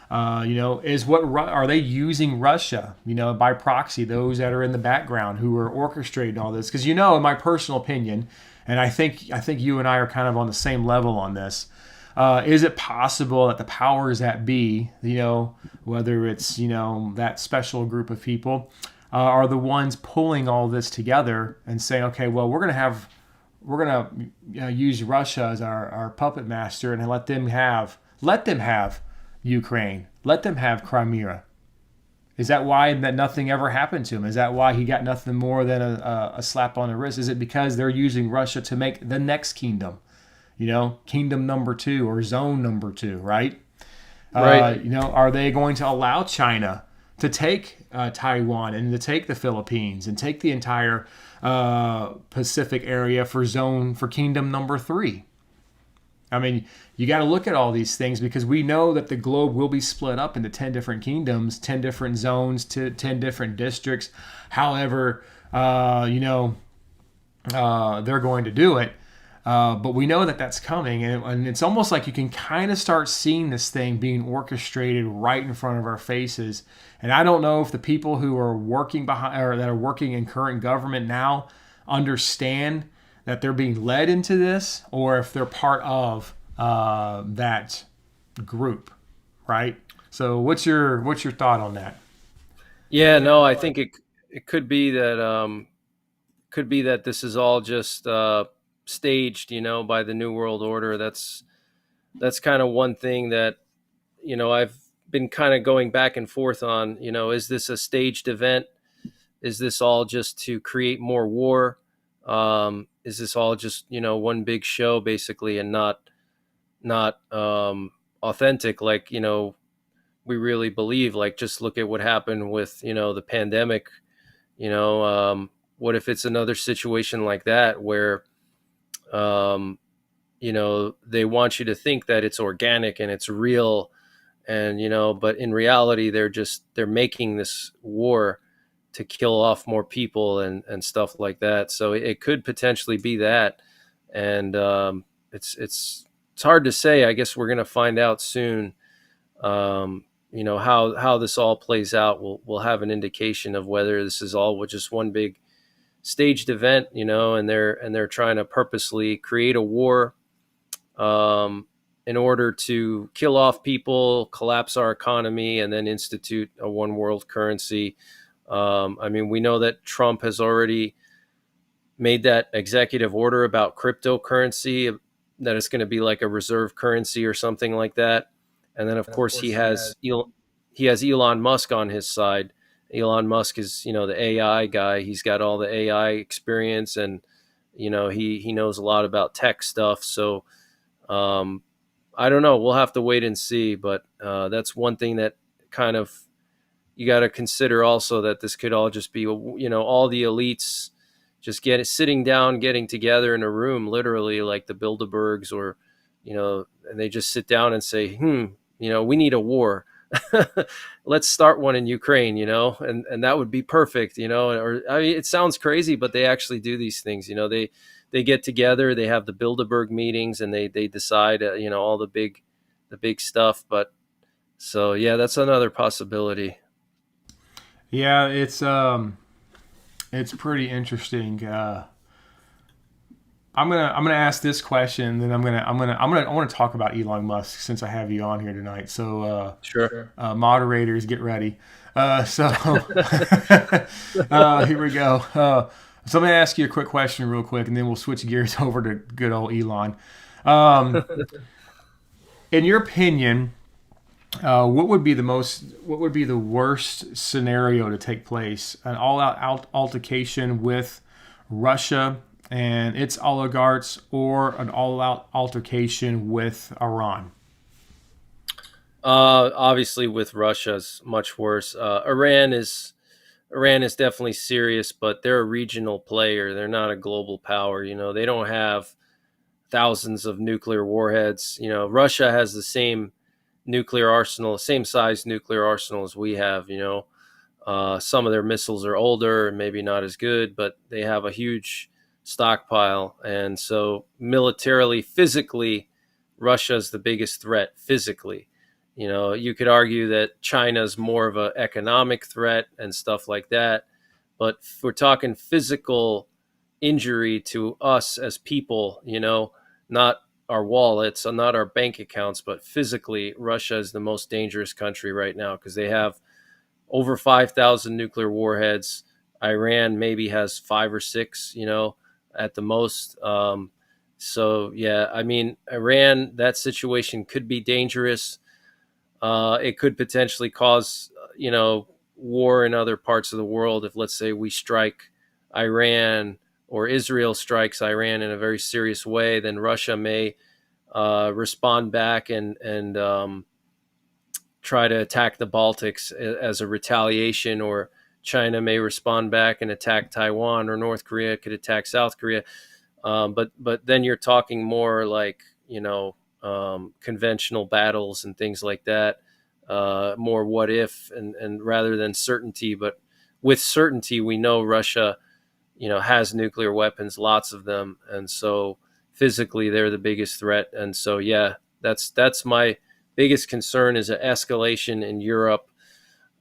Are they using Russia, by proxy, those that are in the background who are orchestrating all this? Because, in my personal opinion, and I think you and I are kind of on the same level on this, Is it possible that the powers that be, whether it's, that special group of people, are the ones pulling all this together and saying, okay, well, we're going to use Russia as our puppet master and let them have Ukraine, let them have Crimea. Is that why that nothing ever happened to him? Is that why he got nothing more than a slap on the wrist? Is it because they're using Russia to make the next kingdom, kingdom number 2 or zone number 2, right? Right. Are they going to allow China to take Taiwan and to take the Philippines and take the entire Pacific area for kingdom number 3? I mean, you got to look at all these things because we know that the globe will be split up into 10 different kingdoms, 10 different zones, to 10 different districts. However, they're going to do it. But we know that that's coming. And it's almost like you can kind of start seeing this thing being orchestrated right in front of our faces. And I don't know if the people who are working behind or that are working in current government now understand that they're being led into this, or if they're part of that group, right? So, what's your thought on that? Yeah, no, I think it could be that this is all just staged, by the New World Order. That's kind of one thing that I've been kind of going back and forth on. Is this a staged event? Is this all just to create more war? Is this all just one big show basically, and not authentic like we really believe? Like, just look at what happened with the pandemic. What if it's another situation like that where they want you to think that it's organic and it's real, and but in reality they're making this war to kill off more people and stuff like that. So it could potentially be that. And it's hard to say. I guess we're going to find out soon, how this all plays out. We'll have an indication of whether this is all just one big staged event, and they're trying to purposely create a war in order to kill off people, collapse our economy, and then institute a one world currency. We know that Trump has already made that executive order about cryptocurrency, that it's going to be like a reserve currency or something like that. And then, of course, he has Elon Musk on his side. Elon Musk is, the AI guy. He's got all the AI experience, and, he knows a lot about tech stuff. So I don't know. We'll have to wait and see. But that's one thing that kind of you got to consider also, that this could all just be, all the elites just sitting down, getting together in a room, literally like the Bilderbergs, or, and they just sit down and say, we need a war. Let's start one in Ukraine, and that would be perfect, it sounds crazy, but they actually do these things. They get together, they have the Bilderberg meetings, and they decide, all the big stuff. But so, yeah, that's another possibility. Yeah, it's pretty interesting. I'm gonna ask this question, then I want to talk about Elon Musk since I have you on here tonight. So Sure. Moderators, get ready. So here we go. So I'm gonna ask you a quick question real quick, and then we'll switch gears over to good old Elon. In your opinion, what would be the worst scenario to take place? An all-out altercation with Russia and its oligarchs, or an all-out altercation with Iran? Obviously, with Russia is much worse. Iran is definitely serious, but they're a regional player. They're not a global power. They don't have thousands of nuclear warheads. Russia has the same nuclear arsenal, same size nuclear arsenal as we have. Some of their missiles are older and maybe not as good, but they have a huge stockpile. And so militarily, physically, Russia is the biggest threat physically. You could argue that China's more of an economic threat and stuff like that. But if we're talking physical injury to us as people, not our wallets, not our bank accounts, but physically, Russia is the most dangerous country right now because they have over 5,000 nuclear warheads. Iran maybe has 5 or 6, at the most. So, yeah, I mean, Iran, that situation could be dangerous. It could potentially cause, war in other parts of the world if, let's say, we strike Iran or Israel strikes Iran in a very serious way. Then Russia may respond back and try to attack the Baltics as a retaliation, or China may respond back and attack Taiwan, or North Korea could attack South Korea. But then you're talking more like, conventional battles and things like that, more what if, and rather than certainty. But with certainty, we know Russia, has nuclear weapons, lots of them. And so physically they're the biggest threat. And so, yeah, that's my biggest concern, is an escalation in Europe.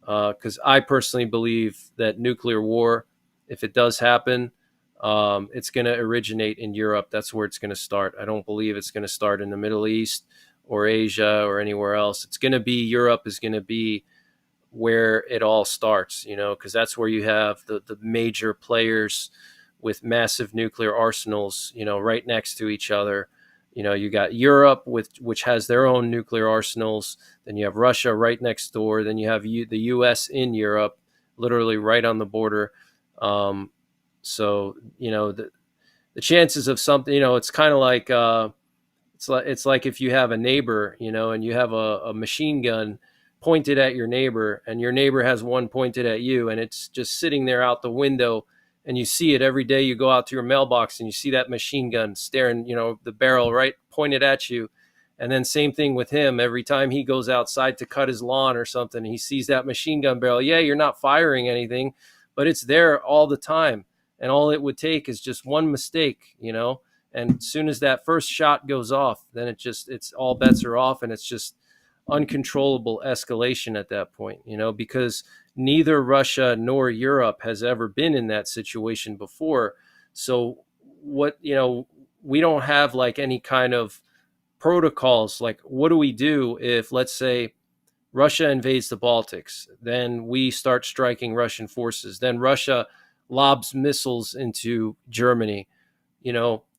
Because I personally believe that nuclear war, if it does happen, it's going to originate in Europe. That's where it's going to start. I don't believe it's going to start in the Middle East or Asia or anywhere else. It's going to be, Europe is going to be where it all starts, because that's where you have the major players with massive nuclear arsenals, right next to each other. You got Europe, which has their own nuclear arsenals. Then you have Russia right next door. Then you have the U.S. in Europe, literally right on the border. So, the chances of something, it's kind of like, it's like if you have a neighbor, and you have a machine gun pointed at your neighbor, and your neighbor has one pointed at you, and it's just sitting there out the window, and you see it every day. You go out to your mailbox and you see that machine gun staring, the barrel right pointed at you. And then same thing with him. Every time he goes outside to cut his lawn or something, he sees that machine gun barrel. Yeah, you're not firing anything, but it's there all the time. And all it would take is just one mistake, and as soon as that first shot goes off, then it's all bets are off, and it's just uncontrollable escalation at that point, because neither Russia nor Europe has ever been in that situation before. So we don't have like any kind of protocols. Like, what do we do if, let's say, Russia invades the Baltics, then we start striking Russian forces, then Russia lobs missiles into Germany?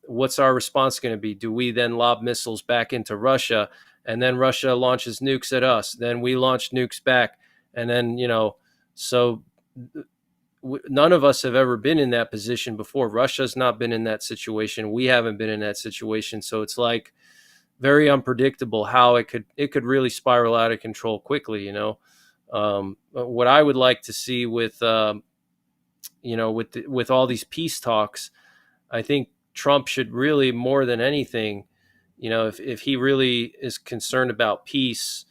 What's our response going to be? Do we then lob missiles back into Russia, and then Russia launches nukes at us, then we launch nukes back, and then, so none of us have ever been in that position before. Russia's not been in that situation. We haven't been in that situation. So it's like very unpredictable how it could really spiral out of control quickly. What I would like to see with with all these peace talks, I think Trump should really, more than anything, if he really is concerned about peace,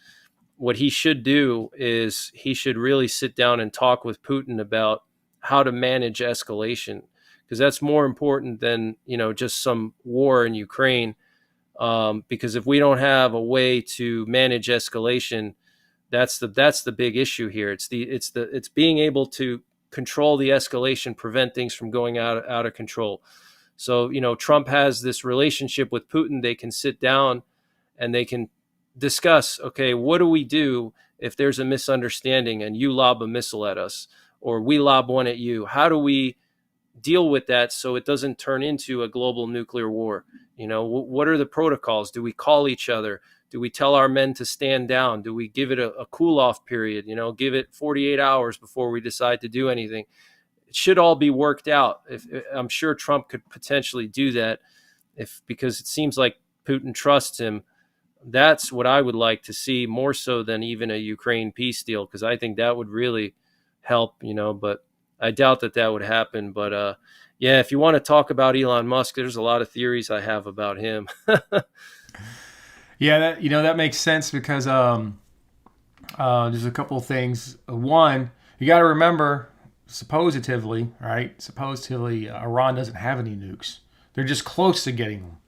what he should do is he should really sit down and talk with Putin about how to manage escalation, because that's more important than, just some war in Ukraine. Because if we don't have a way to manage escalation, that's the big issue here. It's being able to control the escalation, prevent things from going out of control. So, Trump has this relationship with Putin. They can sit down and they can discuss, okay, what do we do if there's a misunderstanding and you lob a missile at us, or we lob one at you? How do we deal with that so it doesn't turn into a global nuclear war? What are the protocols? Do we call each other? Do we tell our men to stand down? Do we give it a cool off period? Give it 48 hours before we decide to do anything? It should all be worked out. I'm sure Trump could potentially do that, because it seems like Putin trusts him. That's what I would like to see, more so than even a Ukraine peace deal, because I think that would really help, but I doubt that would happen. But yeah, if you want to talk about Elon Musk, there's a lot of theories I have about him. Yeah, that makes sense, because there's a couple of things. One, you got to remember, supposedly, Iran doesn't have any nukes. They're just close to getting them.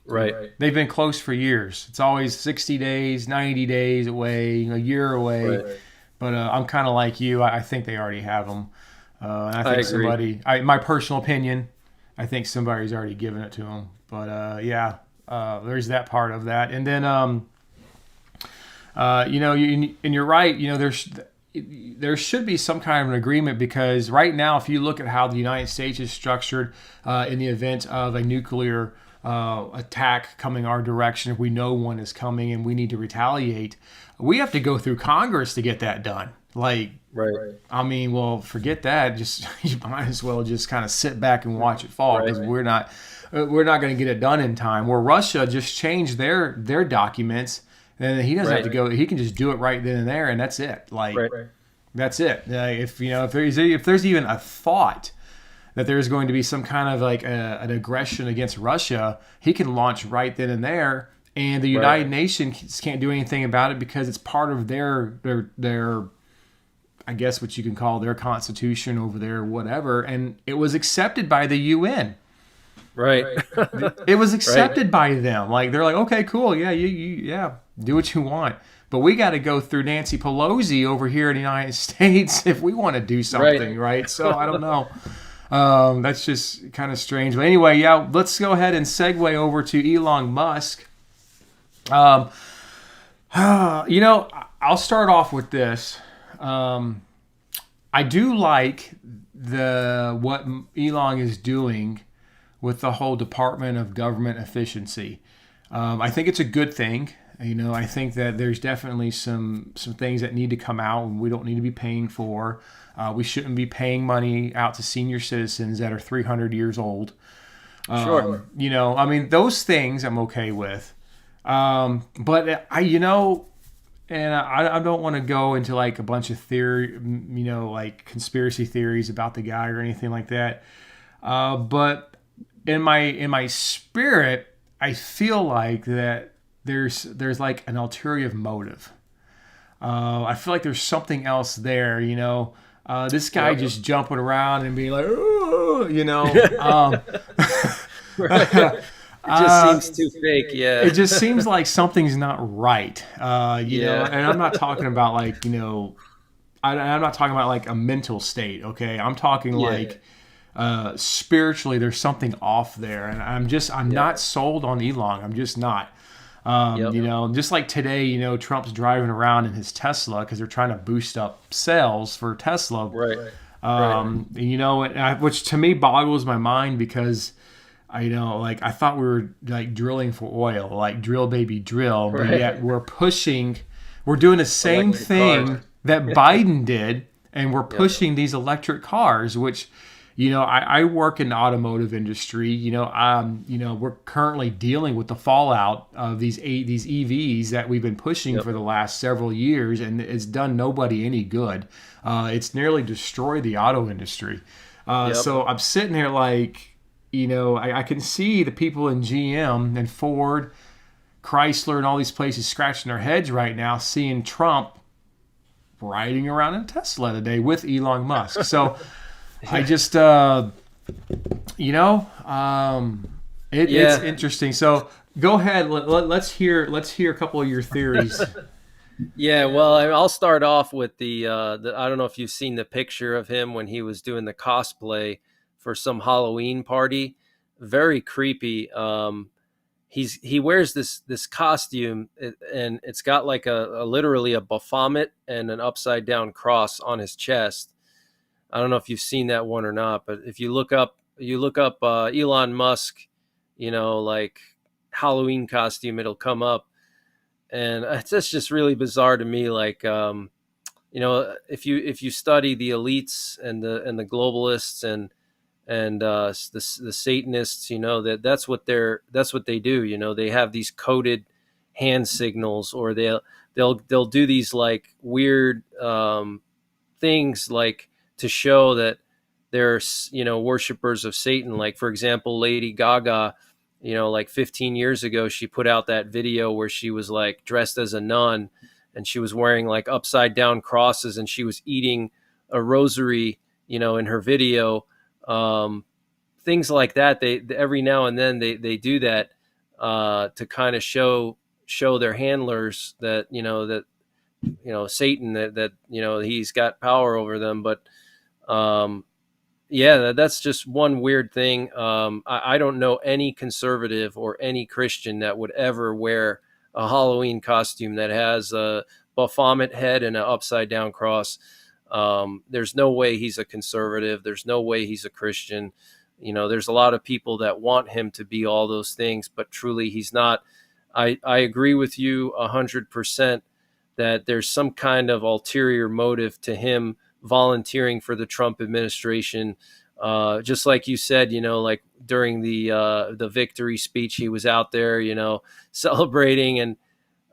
Right. They've been close for years. It's always 60 days, 90 days away, a year away. Right. But I'm kind of like you. I think they already have them. And I think somebody, my personal opinion, I think somebody's already given it to them. But yeah, there's that part of that. And then, and you're right. There should be some kind of an agreement, because right now, if you look at how the United States is structured in the event of a nuclear attack coming our direction, if we know one is coming and we need to retaliate, we have to go through Congress to get that done. Like, Right. I mean, well, forget that. Just you might as well just kind of sit back and watch it fall, because we're not going to get it done in time. Where Russia just changed their documents, and he doesn't have to go. He can just do it right then and there, and that's it. Like, that's it. If there's even a thought that there's going to be some kind of like an aggression against Russia, he can launch right then and there, and the United Nations can't do anything about it, because it's part of their I guess what you can call their constitution over there, whatever, and it was accepted by the UN. Right. It was accepted by them. Like, they're like, okay, cool, yeah, you do what you want, but we got to go through Nancy Pelosi over here in the United States if we want to do something, right? So I don't know. That's just kind of strange. But anyway, yeah, let's go ahead and segue over to Elon Musk. I'll start off with this. I do like what Elon is doing with the whole Department of Government Efficiency. I think it's a good thing. I think that there's definitely some things that need to come out and we don't need to be paying for. We shouldn't be paying money out to senior citizens that are 300 years old. Sure. I mean, those things I'm okay with. But and I don't want to go into like a bunch of theory, like conspiracy theories about the guy or anything like that. But in my spirit, I feel like that there's like an ulterior motive. I feel like there's something else there. This guy just jumping around and being like, oh, It just seems too fake, yeah. It just seems like something's not right, and I'm not talking about like, I'm not talking about like a mental state, okay? I'm talking like spiritually there's something off there, and I'm not sold on Elon. I'm just not. Just like today, Trump's driving around in his Tesla because they're trying to boost up sales for Tesla. Which to me boggles my mind, because I thought we were like drilling for oil, like drill baby drill, but yet we're doing the same thing that Biden did, and we're pushing these electric cars, which, I work in the automotive industry. We're currently dealing with the fallout of these EVs that we've been pushing for the last several years, and it's done nobody any good. It's nearly destroyed the auto industry. So I'm sitting here like, I can see the people in GM and Ford, Chrysler, and all these places scratching their heads right now, seeing Trump riding around in Tesla today with Elon Musk. So I just, it's interesting. So go ahead. Let's hear a couple of your theories. Yeah, well, I'll start off with the I don't know if you've seen the picture of him when he was doing the cosplay for some Halloween party. Very creepy. He wears this costume, and it's got like a literally a Baphomet and an upside down cross on his chest. I don't know if you've seen that one or not, but if you look up Elon Musk, like Halloween costume, it'll come up, and it's just really bizarre to me. Like, if you study the elites and the globalists and the Satanists, that's what they do. They have these coded hand signals, or they'll do these like weird things, like to show that they're worshipers of Satan. Like, for example, Lady Gaga, like 15 years ago, she put out that video where she was like dressed as a nun, and she was wearing like upside down crosses, and she was eating a rosary, in her video. Things like that. They every now and then they do that to kind of show their handlers that Satan, that he's got power over them. But Yeah, that's just one weird thing. I don't know any conservative or any Christian that would ever wear a Halloween costume that has a Baphomet head and an upside down cross. There's no way he's a conservative. There's no way he's a Christian. There's a lot of people that want him to be all those things, but truly he's not. I agree with you 100% that there's some kind of ulterior motive to him volunteering for the Trump administration. Just like you said, like during the victory speech, he was out there, celebrating. And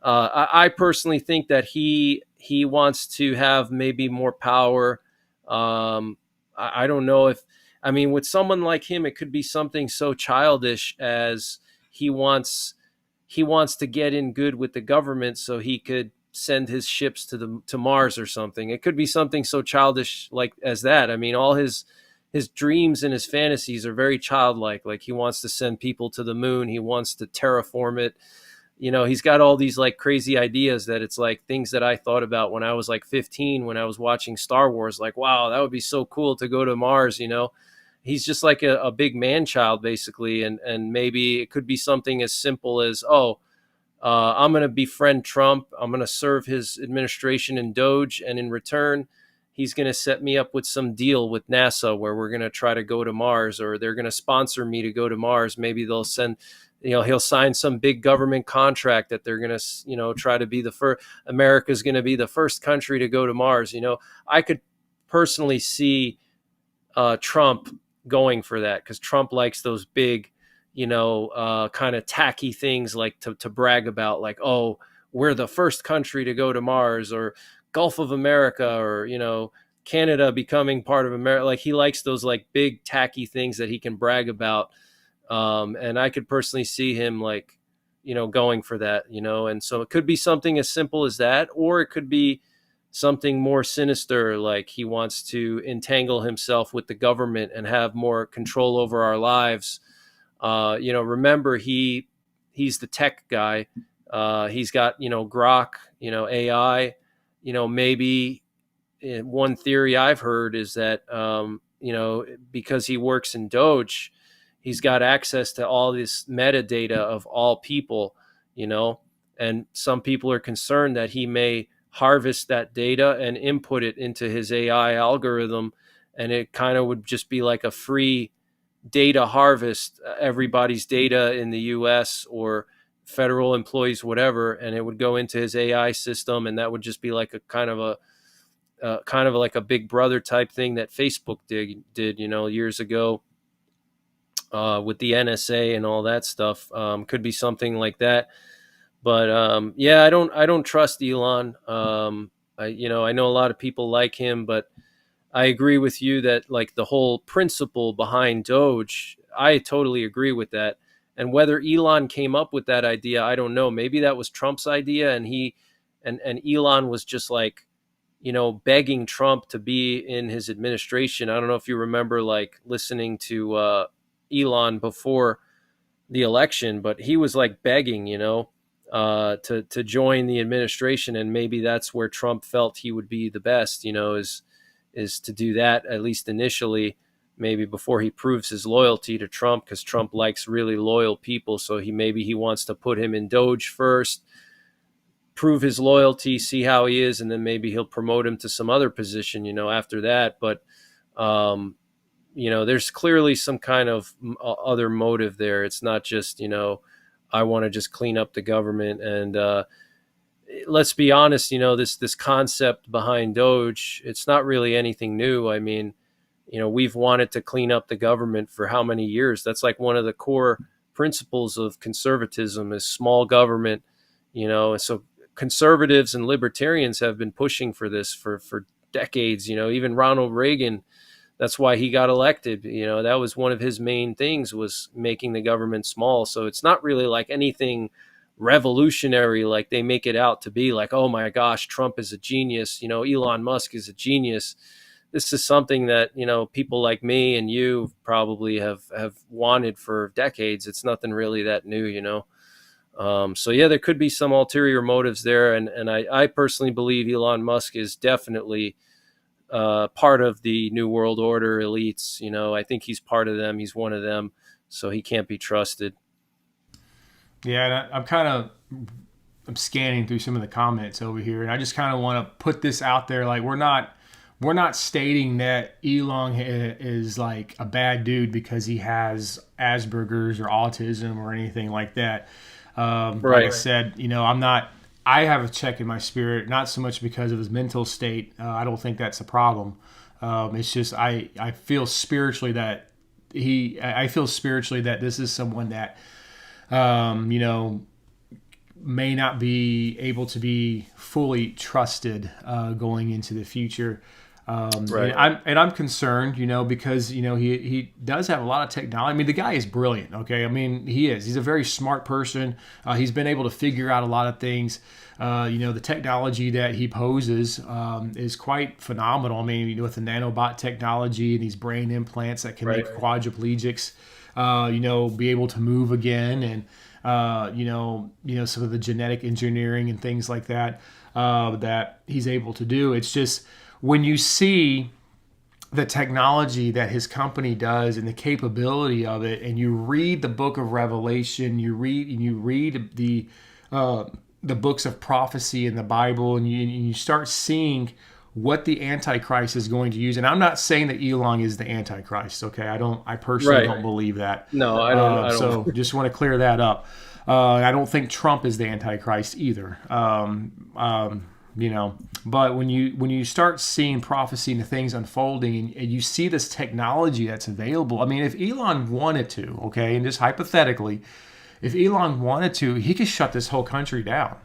I personally think that he wants to have maybe more power. I don't know with someone like him, it could be something so childish as he wants to get in good with the government so he could send his ships to Mars or something. It could be something so childish like as that. All his dreams and his fantasies are very childlike. Like he wants to send people to the moon. He wants to terraform it. He's got all these like crazy ideas that it's like things that I thought about when I was like 15, when I was watching Star Wars, like, wow, that would be so cool to go to Mars. He's just like a big man child basically. And maybe it could be something as simple as, I'm going to befriend Trump. I'm going to serve his administration in Doge. And in return, he's going to set me up with some deal with NASA where we're going to try to go to Mars, or they're going to sponsor me to go to Mars. Maybe they'll send, he'll sign some big government contract that they're going to, try to be the first. America's going to be the first country to go to Mars. I could personally see Trump going for that because Trump likes those big, kind of tacky things like to brag about, like, oh, we're the first country to go to Mars, or Gulf of America, or, Canada becoming part of America. Like he likes those like big tacky things that he can brag about. And I could personally see him like, going for that, and so it could be something as simple as that, or it could be something more sinister, like he wants to entangle himself with the government and have more control over our lives. Remember he's the tech guy. He's got, Grok, AI, maybe one theory I've heard is that, because he works in Doge, he's got access to all this metadata of all people, and some people are concerned that he may harvest that data and input it into his AI algorithm. And it kind of would just be like a free data harvest, everybody's data in the US or federal employees, whatever, and it would go into his AI system. And that would just be like a kind of like a Big Brother type thing that Facebook did years ago with the NSA and all that stuff. Could be something like that. But I don't trust Elon. I know a lot of people like him, but I agree with you that like the whole principle behind Doge, I totally agree with that. And whether Elon came up with that idea, I don't know. Maybe that was Trump's idea, and and Elon was just like, begging Trump to be in his administration. I don't know if you remember like listening to Elon before the election, but he was like begging, to join the administration. And maybe that's where Trump felt he would be the best, is to do that, at least initially, maybe before he proves his loyalty to Trump, because Trump likes really loyal people. So he wants to put him in Doge first, prove his loyalty, see how he is, and then maybe he'll promote him to some other position, after that. But, there's clearly some kind of other motive there. It's not just, I want to just clean up the government. And let's be honest, this concept behind Doge, it's not really anything new. I mean, we've wanted to clean up the government for how many years? That's like one of the core principles of conservatism is small government, so conservatives and libertarians have been pushing for this for decades. Even Ronald Reagan, that's why he got elected. That was one of his main things, was making the government small. So it's not really like anything revolutionary like they make it out to be, like, oh my gosh, Trump is a genius, Elon Musk is a genius. This is something that, people like me and you probably have wanted for decades. It's nothing really that new, So yeah, there could be some ulterior motives there. And I personally believe Elon Musk is definitely part of the New World Order elites. I think he's part of them. He's one of them, so he can't be trusted. Yeah, and I'm scanning through some of the comments over here, and I just kind of want to put this out there. Like, we're not stating that Elon is like a bad dude because he has Asperger's or autism or anything like that. Like I said, I have a check in my spirit, not so much because of his mental state. I don't think that's a problem. It's just I feel spiritually that this is someone that may not be able to be fully trusted going into the future. And I'm concerned, because he does have a lot of technology. I mean, the guy is brilliant. Okay, I mean, he's a very smart person. He's been able to figure out a lot of things. The technology that he poses is quite phenomenal. I mean, with the nanobot technology and these brain implants that can make quadriplegics, be able to move again, and some of the genetic engineering and things like that that he's able to do. It's just, when you see the technology that his company does and the capability of it, and you read the book of Revelation, you read the books of prophecy in the Bible, and you start seeing what the Antichrist is going to use. And I'm not saying that Elon is the Antichrist. Okay, I personally don't believe that. No, I don't. So just want to clear that up. I don't think Trump is the Antichrist either. But when you start seeing prophecy and the things unfolding, and you see this technology that's available, I mean, if Elon wanted to, okay, and just hypothetically, if Elon wanted to, he could shut this whole country down.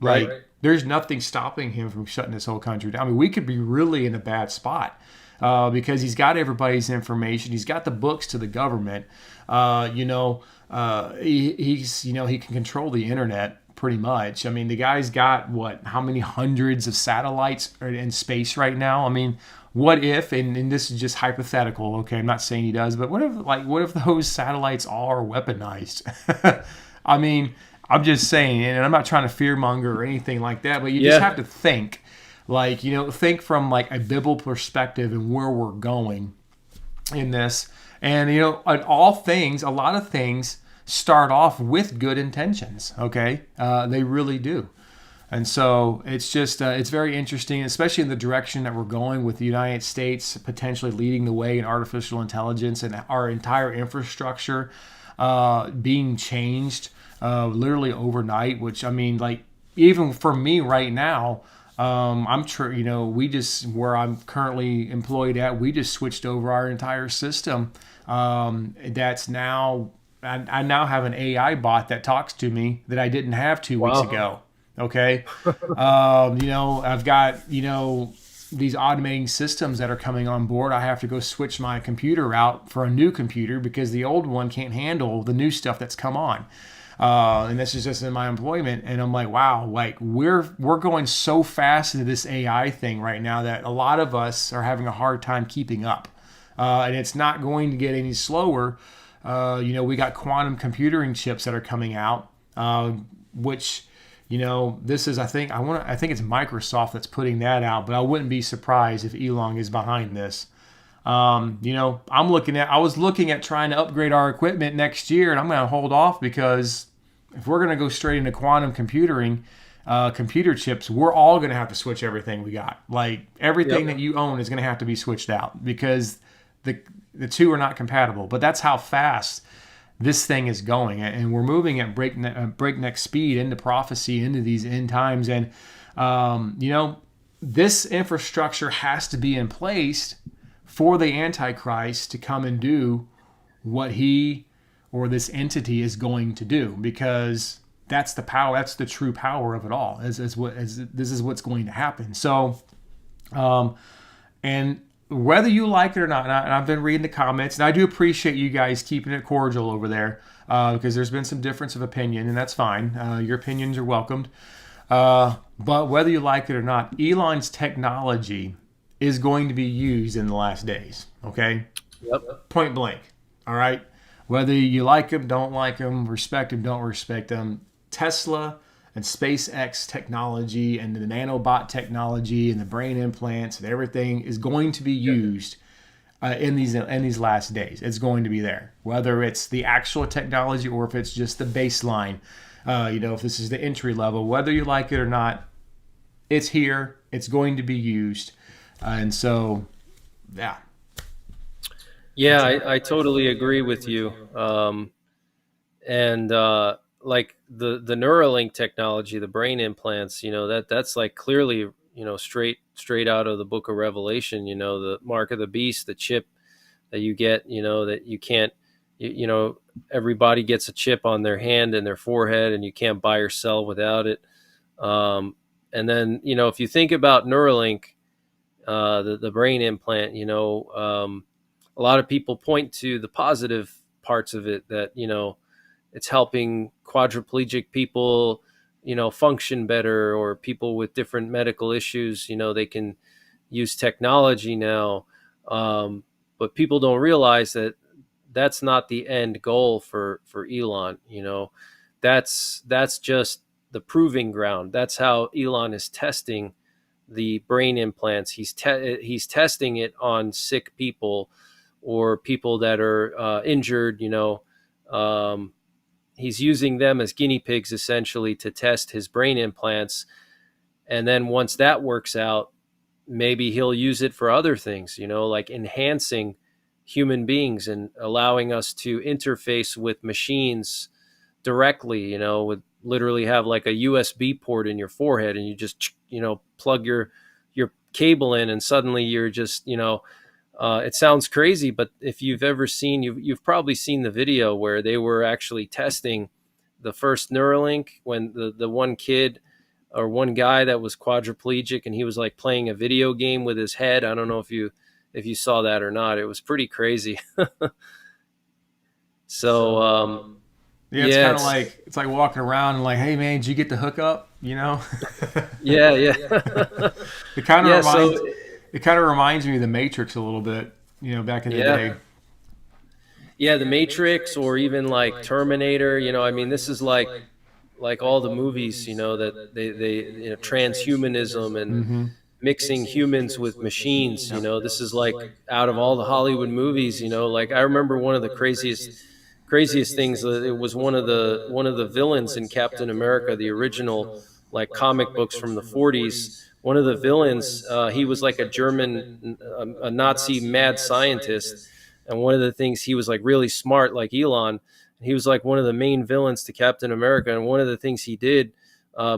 Right. There's nothing stopping him from shutting this whole country down. I mean, we could be really in a bad spot because he's got everybody's information. He's got the books to the government. He can control the internet pretty much. I mean, the guy's got how many hundreds of satellites are in space right now? I mean, what if, and this is just hypothetical, okay, I'm not saying he does, but what if those satellites are weaponized? I mean, I'm just saying, and I'm not trying to fearmonger or anything like that, but you just have to think, think from like a biblical perspective and where we're going in this. And, in a lot of things start off with good intentions, okay? They really do. And so it's just, it's very interesting, especially in the direction that we're going with the United States potentially leading the way in artificial intelligence and our entire infrastructure being changed literally overnight, which, I mean, like, even for me right now, I'm sure, where I'm currently employed at, we just switched over our entire system. That's now, I now have an AI bot that talks to me that I didn't have 2 weeks ago. Okay. I've got, these automating systems that are coming on board. I have to go switch my computer out for a new computer because the old one can't handle the new stuff that's come on. And this is just in my employment. And I'm like, wow, like we're going so fast into this AI thing right now that a lot of us are having a hard time keeping up. And it's not going to get any slower. We got quantum computing chips that are coming out, which, this is, I think it's Microsoft that's putting that out, but I wouldn't be surprised if Elon is behind this. I was looking at trying to upgrade our equipment next year, and I'm going to hold off because if we're going to go straight into quantum computing, computer chips, we're all going to have to switch everything we got. Like everything that you own is going to have to be switched out because the two are not compatible. But that's how fast this thing is going, and we're moving at breakneck speed into prophecy, into these end times. And this infrastructure has to be in place for the Antichrist to come and do what he or this entity is going to do, because that's the power, that's the true power of it all. This is what's going to happen. So, and whether you like it or not, and I've been reading the comments, and I do appreciate you guys keeping it cordial over there, because there's been some difference of opinion, and that's fine. Your opinions are welcomed. But whether you like it or not, Elon's technology is going to be used in the last days. Okay? Yep. Point blank. All right? Whether you like him, don't like him, respect him, don't respect him, Tesla and SpaceX technology and the nanobot technology and the brain implants and everything is going to be used in these last days. It's going to be there, whether it's the actual technology or if it's just the baseline. If this is the entry level, whether you like it or not, it's here. It's going to be used, and so, yeah. Yeah, I totally agree with you. Like the Neuralink technology, the brain implants, that's like clearly, straight out of the book of Revelation, the mark of the beast, the chip that you get, that you can't, everybody gets a chip on their hand and their forehead and you can't buy or sell without it. And then, if you think about Neuralink, the brain implant, a lot of people point to the positive parts of it, that, it's helping quadriplegic people, function better, or people with different medical issues, they can use technology now. But people don't realize that that's not the end goal for Elon. That's just the proving ground. That's how Elon is testing the brain implants. He's testing it on sick people or people that are injured. He's using them as guinea pigs essentially to test his brain implants. And then once that works out, maybe he'll use it for other things, like enhancing human beings and allowing us to interface with machines directly, with literally have like a USB port in your forehead and you just, plug your cable in and suddenly you're just, it sounds crazy, but if you've ever seen, you've probably seen the video where they were actually testing the first Neuralink when the one kid or one guy that was quadriplegic and he was like playing a video game with his head. I don't know if you saw that or not. It was pretty crazy. So, it's like walking around and like, hey man, did you get the hookup? Yeah. It kind of reminds me of the Matrix a little bit, back in the day. Yeah, the Matrix, or even like Terminator. This is like all the movies, that they transhumanism and mixing humans with machines. This is like out of all the Hollywood movies. Like I remember one of the craziest things. It was one of the villains in Captain America, the original like comic books from the 40s. One of the villains, he was like a German, a Nazi mad scientist. And one of the things, he was like really smart, like Elon. He was like one of the main villains to Captain America. And one of the things he did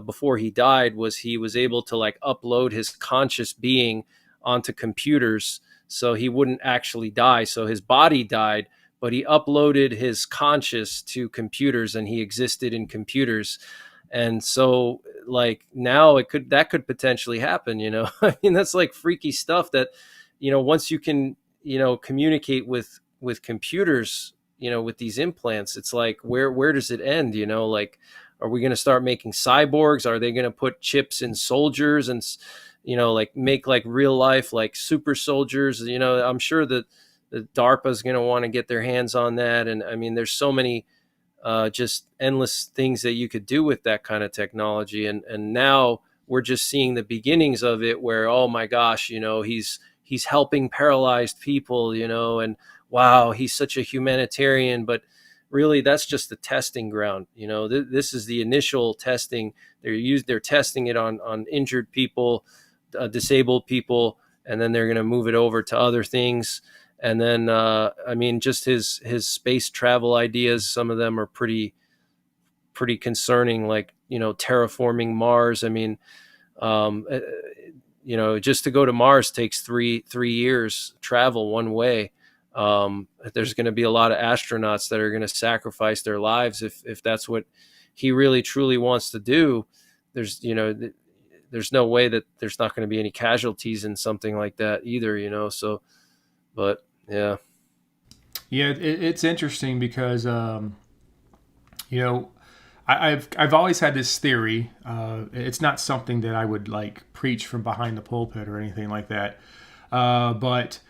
before he died was he was able to like upload his conscious being onto computers so he wouldn't actually die. So his body died, but he uploaded his conscious to computers and he existed in computers. And so like now that could potentially happen, that's like freaky stuff that, once you can, communicate with computers, with these implants, it's like, where does it end? Like, are we going to start making cyborgs? Are they going to put chips in soldiers and, like make like real life, like super soldiers? I'm sure that the DARPA is going to want to get their hands on that. And there's so many, just endless things that you could do with that kind of technology. And now we're just seeing the beginnings of it where, oh my gosh, he's helping paralyzed people, and wow, he's such a humanitarian, but really that's just the testing ground. This is the initial testing. They're testing it on injured people, disabled people, and then they're going to move it over to other things. And then, just his space travel ideas, some of them are pretty concerning, like, terraforming Mars. Just to go to Mars takes three years travel one way. There's going to be a lot of astronauts that are going to sacrifice their lives if that's what he really truly wants to do. There's no way that there's not going to be any casualties in something like that either, so, but yeah. Yeah, it's interesting because, I've always had this theory. It's not something that I would like preach from behind the pulpit or anything like that. But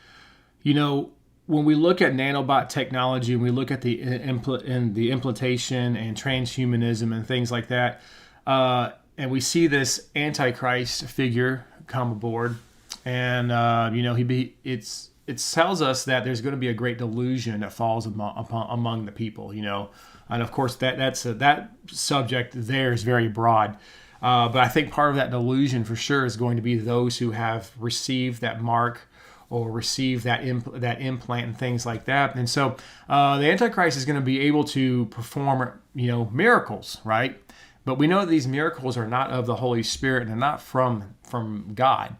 when we look at nanobot technology and we look at the implantation and transhumanism and things like that, and we see this Antichrist figure come aboard, and it tells us that there's going to be a great delusion that falls among the people, and of course that subject there is very broad. But I think part of that delusion for sure is going to be those who have received that mark or received that implant and things like that. And so the Antichrist is going to be able to perform, miracles, right? But we know that these miracles are not of the Holy Spirit and they're not from God.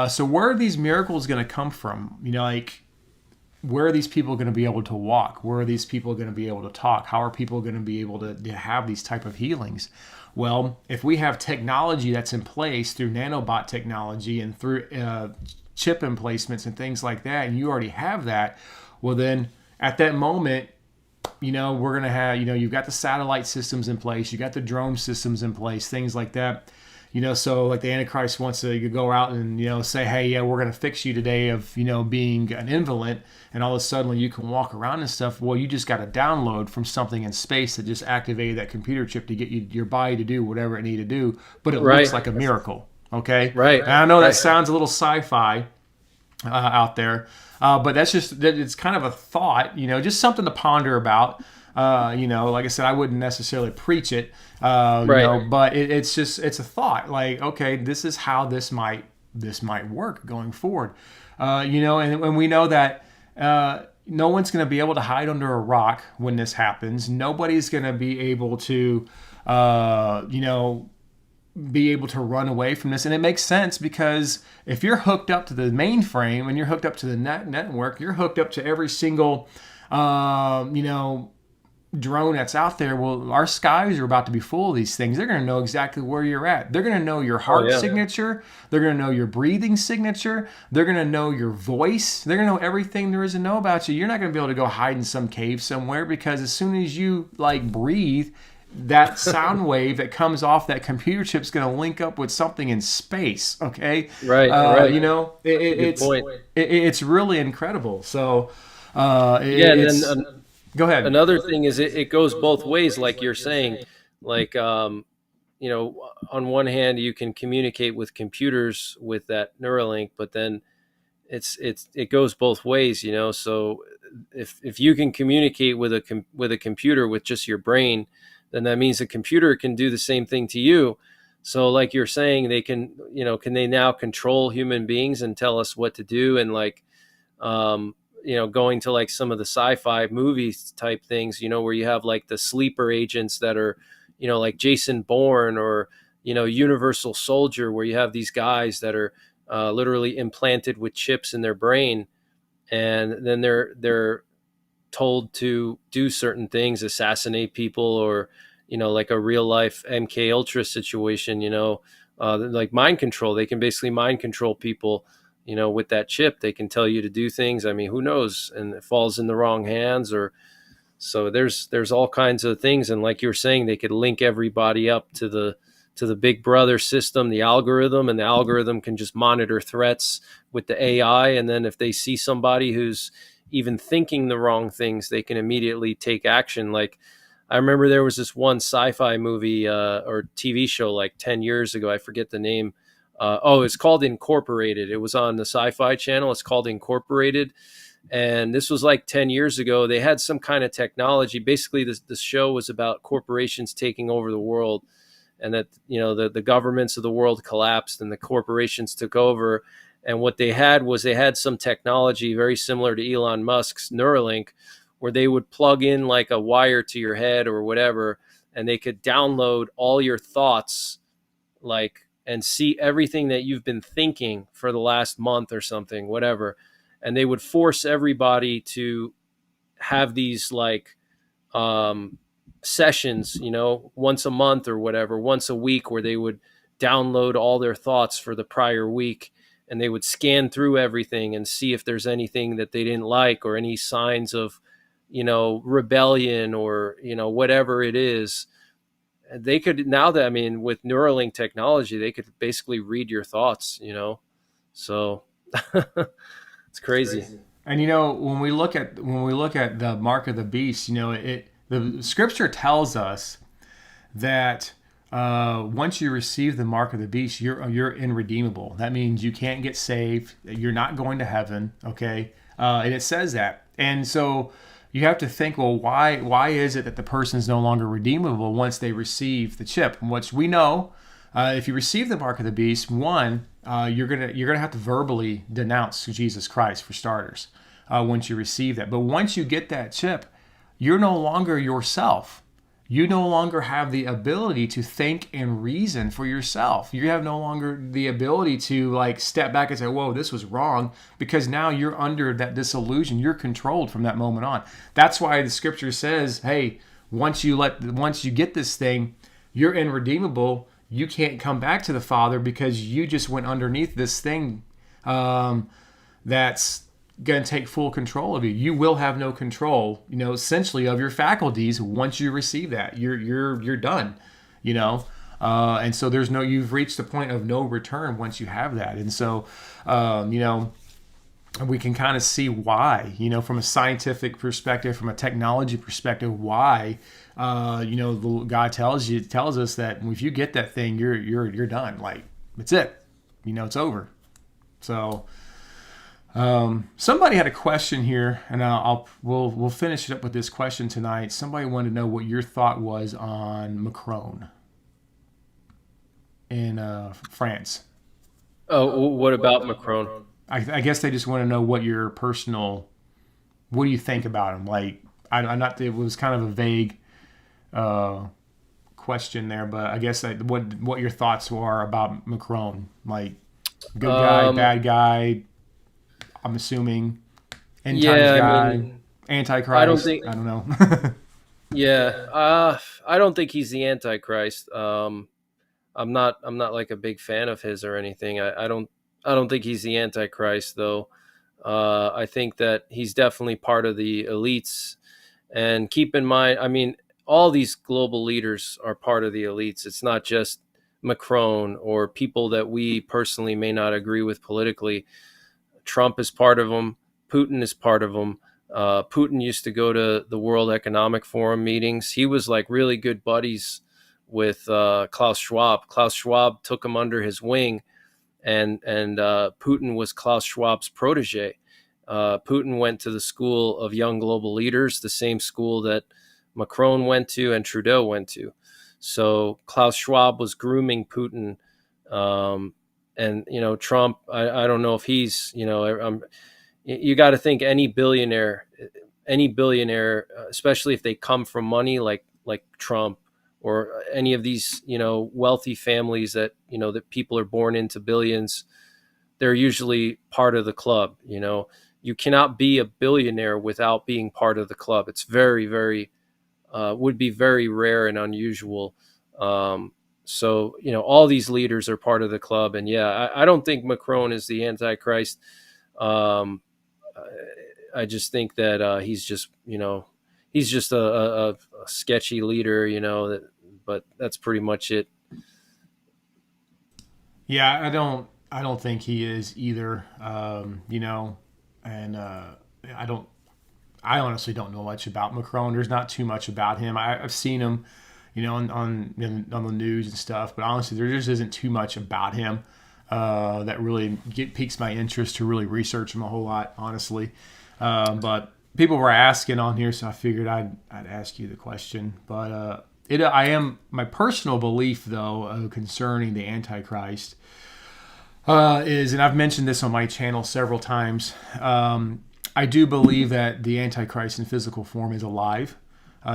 So where are these miracles going to come from? Where are these people going to be able to walk? Where are these people going to be able to talk? How are people going to be able to have these type of healings? Well, if we have technology that's in place through nanobot technology and through chip emplacements and things like that, and you already have that, well then at that moment, we're going to have, you've got the satellite systems in place, you got the drone systems in place, things like that. So like the Antichrist wants to go out and, say, hey, yeah, we're going to fix you today of, being an invalid. And all of a sudden you can walk around and stuff. Well, you just got a download from something in space that just activated that computer chip to get your body to do whatever it needed to do. But it looks like a miracle. Okay. Right. And I know that sounds a little sci-fi out there. But it's kind of a thought, just something to ponder about. Like I said, I wouldn't necessarily preach it, but it's a thought. Like, okay, this is how this might work going forward. And we know that no one's going to be able to hide under a rock when this happens. Nobody's going to be able to, be able to run away from this. And it makes sense because if you're hooked up to the mainframe and you're hooked up to the network, you're hooked up to every single, drone that's out there. Well, our skies are about to be full of these things. They're going to know exactly where you're at. They're going to know your heart signature. They're going to know your breathing signature. They're going to know your voice. They're going to know everything there is to know about you. You're not going to be able to go hide in some cave somewhere because as soon as you breathe, that sound wave that comes off that computer chip is going to link up with something in space. Okay. Right. It's really incredible. So, go ahead. Another thing is it goes both ways, like you're saying. Like, on one hand, you can communicate with computers with that Neuralink, but then it goes both ways, So if you can communicate with a computer with just your brain, then that means the computer can do the same thing to you. So, like you're saying, they can they now control human beings and tell us what to do, and going to like some of the sci-fi movies type things, where you have like the sleeper agents that are, like Jason Bourne or, Universal Soldier, where you have these guys that are literally implanted with chips in their brain. And then they're told to do certain things, assassinate people, or, like a real life MK Ultra situation, like mind control. They can basically mind control people. With that chip, they can tell you to do things. I mean, who knows? And it falls in the wrong hands, or so there's all kinds of things. And like you were saying, they could link everybody up to the Big Brother system, the algorithm, and the algorithm can just monitor threats with the AI. And then if they see somebody who's even thinking the wrong things, they can immediately take action. Like I remember there was this one sci-fi movie or TV show like 10 years ago. I forget the name. It's called Incorporated. It was on the Sci-Fi Channel. It's called Incorporated. And this was like 10 years ago. They had some kind of technology. Basically, this show was about corporations taking over the world, and that, the governments of the world collapsed and the corporations took over. And what they had some technology very similar to Elon Musk's Neuralink, where they would plug in like a wire to your head or whatever, and they could download all your thoughts, and see everything that you've been thinking for the last month or something, whatever. And they would force everybody to have these sessions, once a month or whatever, once a week, where they would download all their thoughts for the prior week. And they would scan through everything and see if there's anything that they didn't like or any signs of, rebellion or, whatever it is. They could now that, with Neuralink technology, they could basically read your thoughts, so it's crazy. And, when we look at the mark of the beast, the scripture tells us that once you receive the mark of the beast, you're irredeemable. That means you can't get saved. You're not going to heaven. Okay, and it says that. And so you have to think, well, why is it that the person is no longer redeemable once they receive the chip? Which we know, if you receive the mark of the beast, one, you're gonna have to verbally denounce Jesus Christ for starters. Once you receive that, but once you get that chip, you're no longer yourself. You no longer have the ability to think and reason for yourself. You have no longer the ability to like step back and say, whoa, this was wrong, because now you're under that disillusion. You're controlled from that moment on. That's why the scripture says, hey, once you get this thing, you're irredeemable. You can't come back to the Father because you just went underneath this thing that's going to take full control of you. You will have no control, essentially of your faculties once you receive that. You're done, and so you've reached the point of no return once you have that. And so, we can kind of see why, from a scientific perspective, from a technology perspective, why, God tells us that if you get that thing, you're done. Like, it's it, it's over. So, somebody had a question here, and we'll finish it up with this question tonight. Somebody wanted to know what your thought was on Macron in France. Oh, what about Macron? I guess they just want to know what do you think about him? Like, it was kind of a vague question there, but I guess what your thoughts are about Macron. Like, good guy, bad guy, I'm assuming end times guy, Antichrist. I don't know. I don't think he's the Antichrist. I'm not like a big fan of his or anything. I don't think he's the Antichrist, though. I think that he's definitely part of the elites. And keep in mind, all these global leaders are part of the elites. It's not just Macron or people that we personally may not agree with politically. Trump is part of them. Putin is part of them. Putin used to go to the World Economic Forum meetings. He was like really good buddies with Klaus Schwab. Klaus Schwab took him under his wing, and Putin was Klaus Schwab's protege. Putin went to the school of young global leaders, the same school that Macron went to and Trudeau went to. So Klaus Schwab was grooming Putin. And, Trump, I don't know if he's, you got to think any billionaire, especially if they come from money like Trump or any of these, wealthy families that, that people are born into billions, they're usually part of the club. You cannot be a billionaire without being part of the club. It's very, very, would be very rare and unusual. So, all these leaders are part of the club. And I don't think Macron is the Antichrist. I just think that he's just a sketchy leader, but that's pretty much it. Yeah, I don't think he is either, and I honestly don't know much about Macron. There's not too much about him. I've seen him, on the news and stuff, but honestly, there just isn't too much about him that really piques my interest to really research him a whole lot, honestly. But people were asking on here, so I figured I'd ask you the question. But my personal belief, though, concerning the Antichrist is, and I've mentioned this on my channel several times, I do believe that the Antichrist in physical form is alive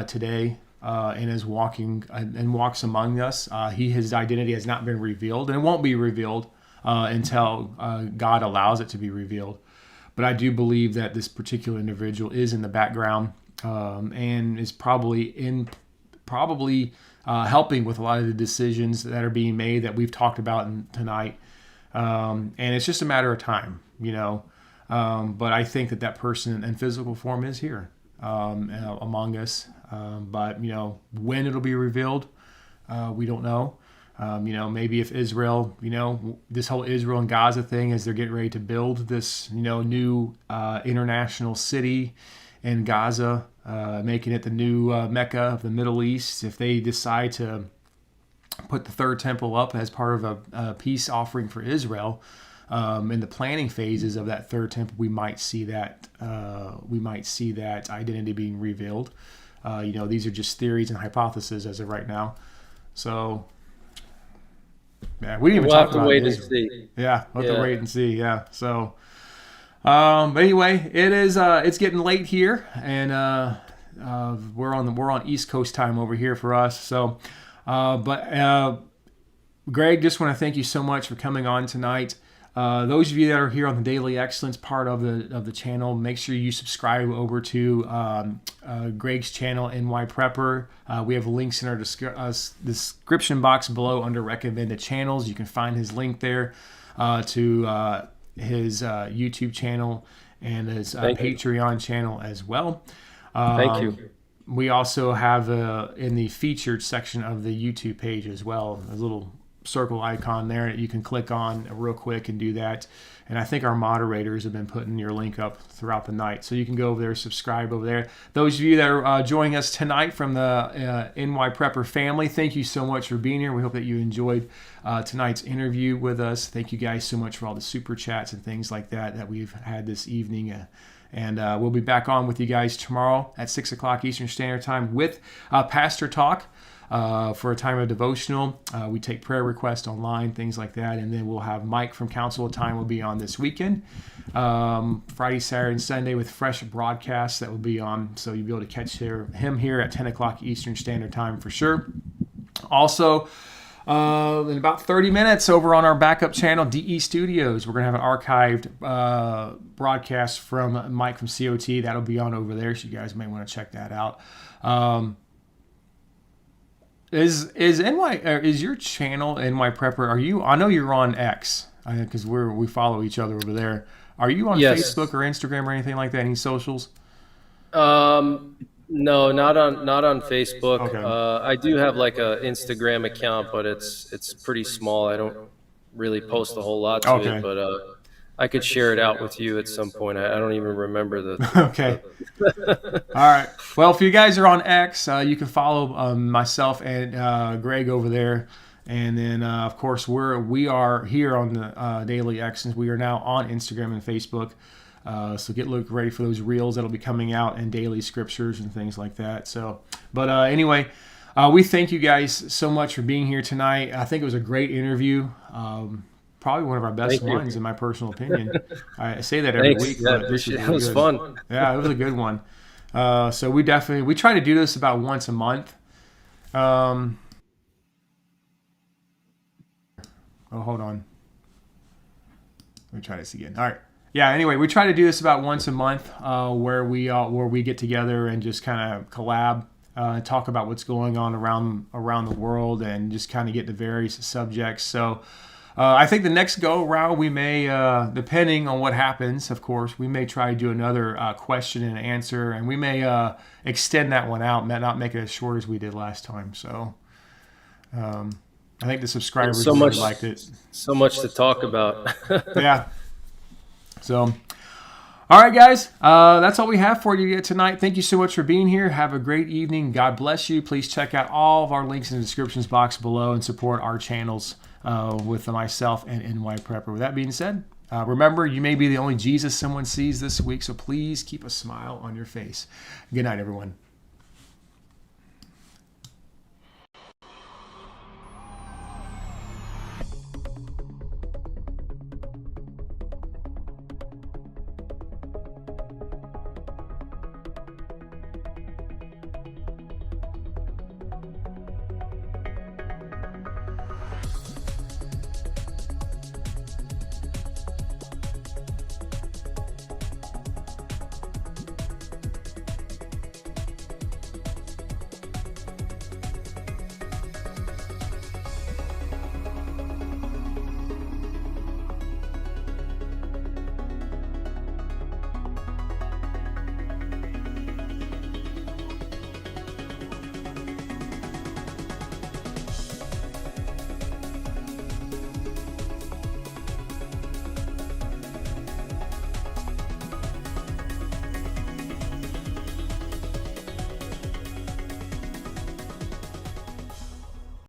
today. And is walking and walks among us. His identity has not been revealed, and it won't be revealed until God allows it to be revealed. But I do believe that this particular individual is in the background and is probably helping with a lot of the decisions that are being made that we've talked about tonight. And it's just a matter of time, But I think that person in physical form is here among us. But when it'll be revealed, we don't know. Maybe if Israel, this whole Israel and Gaza thing, as they're getting ready to build this, new international city in Gaza, making it the new Mecca of the Middle East, if they decide to put the third temple up as part of a peace offering for Israel. In the planning phases of that third temple, we might see that identity being revealed. These are just theories and hypotheses as of right now. So, yeah, we didn't even talk about it. Yeah, we'll have to wait and see. Yeah. So, but anyway, it's getting late here, and we're on East Coast time over here for us. So, Greg, just want to thank you so much for coming on tonight. Those of you that are here on the Daily Excellence part of the channel, make sure you subscribe over to Greg's channel, NyPrepper. We have links in our description box below under recommended channels. You can find his link there to his YouTube channel and his Patreon channel as well. Thank you. We also have in the featured section of the YouTube page as well, a little circle icon there that you can click on real quick and do that. And I think our moderators have been putting your link up throughout the night, so you can go over there, subscribe over there. Those of you that are joining us tonight from the NyPrepper family, thank you so much for being here. We hope that you enjoyed tonight's interview with us. Thank you guys so much for all the super chats and things like that we've had this evening. And we'll be back on with you guys tomorrow at 6 o'clock Eastern Standard Time with Pastor Talk. For a time of devotional. We take prayer requests online, things like that. And then we'll have Mike from Council of Time will be on this weekend. Friday, Saturday, and Sunday with fresh broadcasts that will be on. So you'll be able to catch him here at 10 o'clock Eastern Standard Time for sure. Also, in about 30 minutes over on our backup channel, DE Studios, we're going to have an archived broadcast from Mike from COT. That'll be on over there, so you guys may want to check that out. Is your channel NyPrepper? I know you're on X because we follow each other over there. Are you on Facebook or Instagram or anything like that? Any socials? No, not on Facebook. Okay. I do have like a Instagram account, but it's pretty small. I don't really post a whole lot to it, but I could share it out with you at some point. I don't even remember the. Okay. All right. Well, if you guys are on X, you can follow myself and Greg over there. And then, of course, we are here on the Daily Excellence. We are now on Instagram and Facebook. So look ready for those reels that'll be coming out and daily scriptures and things like that. So, but anyway, we thank you guys so much for being here tonight. I think it was a great interview. Probably one of our best ones, in my personal opinion. I say that every week, but this was fun. Yeah, it was a good one. So we try to do this about once a month. Oh, hold on. Let me try this again. All right. Yeah. Anyway, we try to do this about once a month, where we get together and just kind of collab, talk about what's going on around the world, and just kind of get to various subjects. So. I think the next go around we may, depending on what happens, of course, we may try to do another question and answer, and we may extend that one out, not make it as short as we did last time. So I think the subscribers really liked it. So much to talk about. Yeah. So, all right, guys, that's all we have for you tonight. Thank you so much for being here. Have a great evening. God bless you. Please check out all of our links in the descriptions box below and support our channels. With myself and NyPrepper. With that being said, remember, you may be the only Jesus someone sees this week, so please keep a smile on your face. Good night, everyone.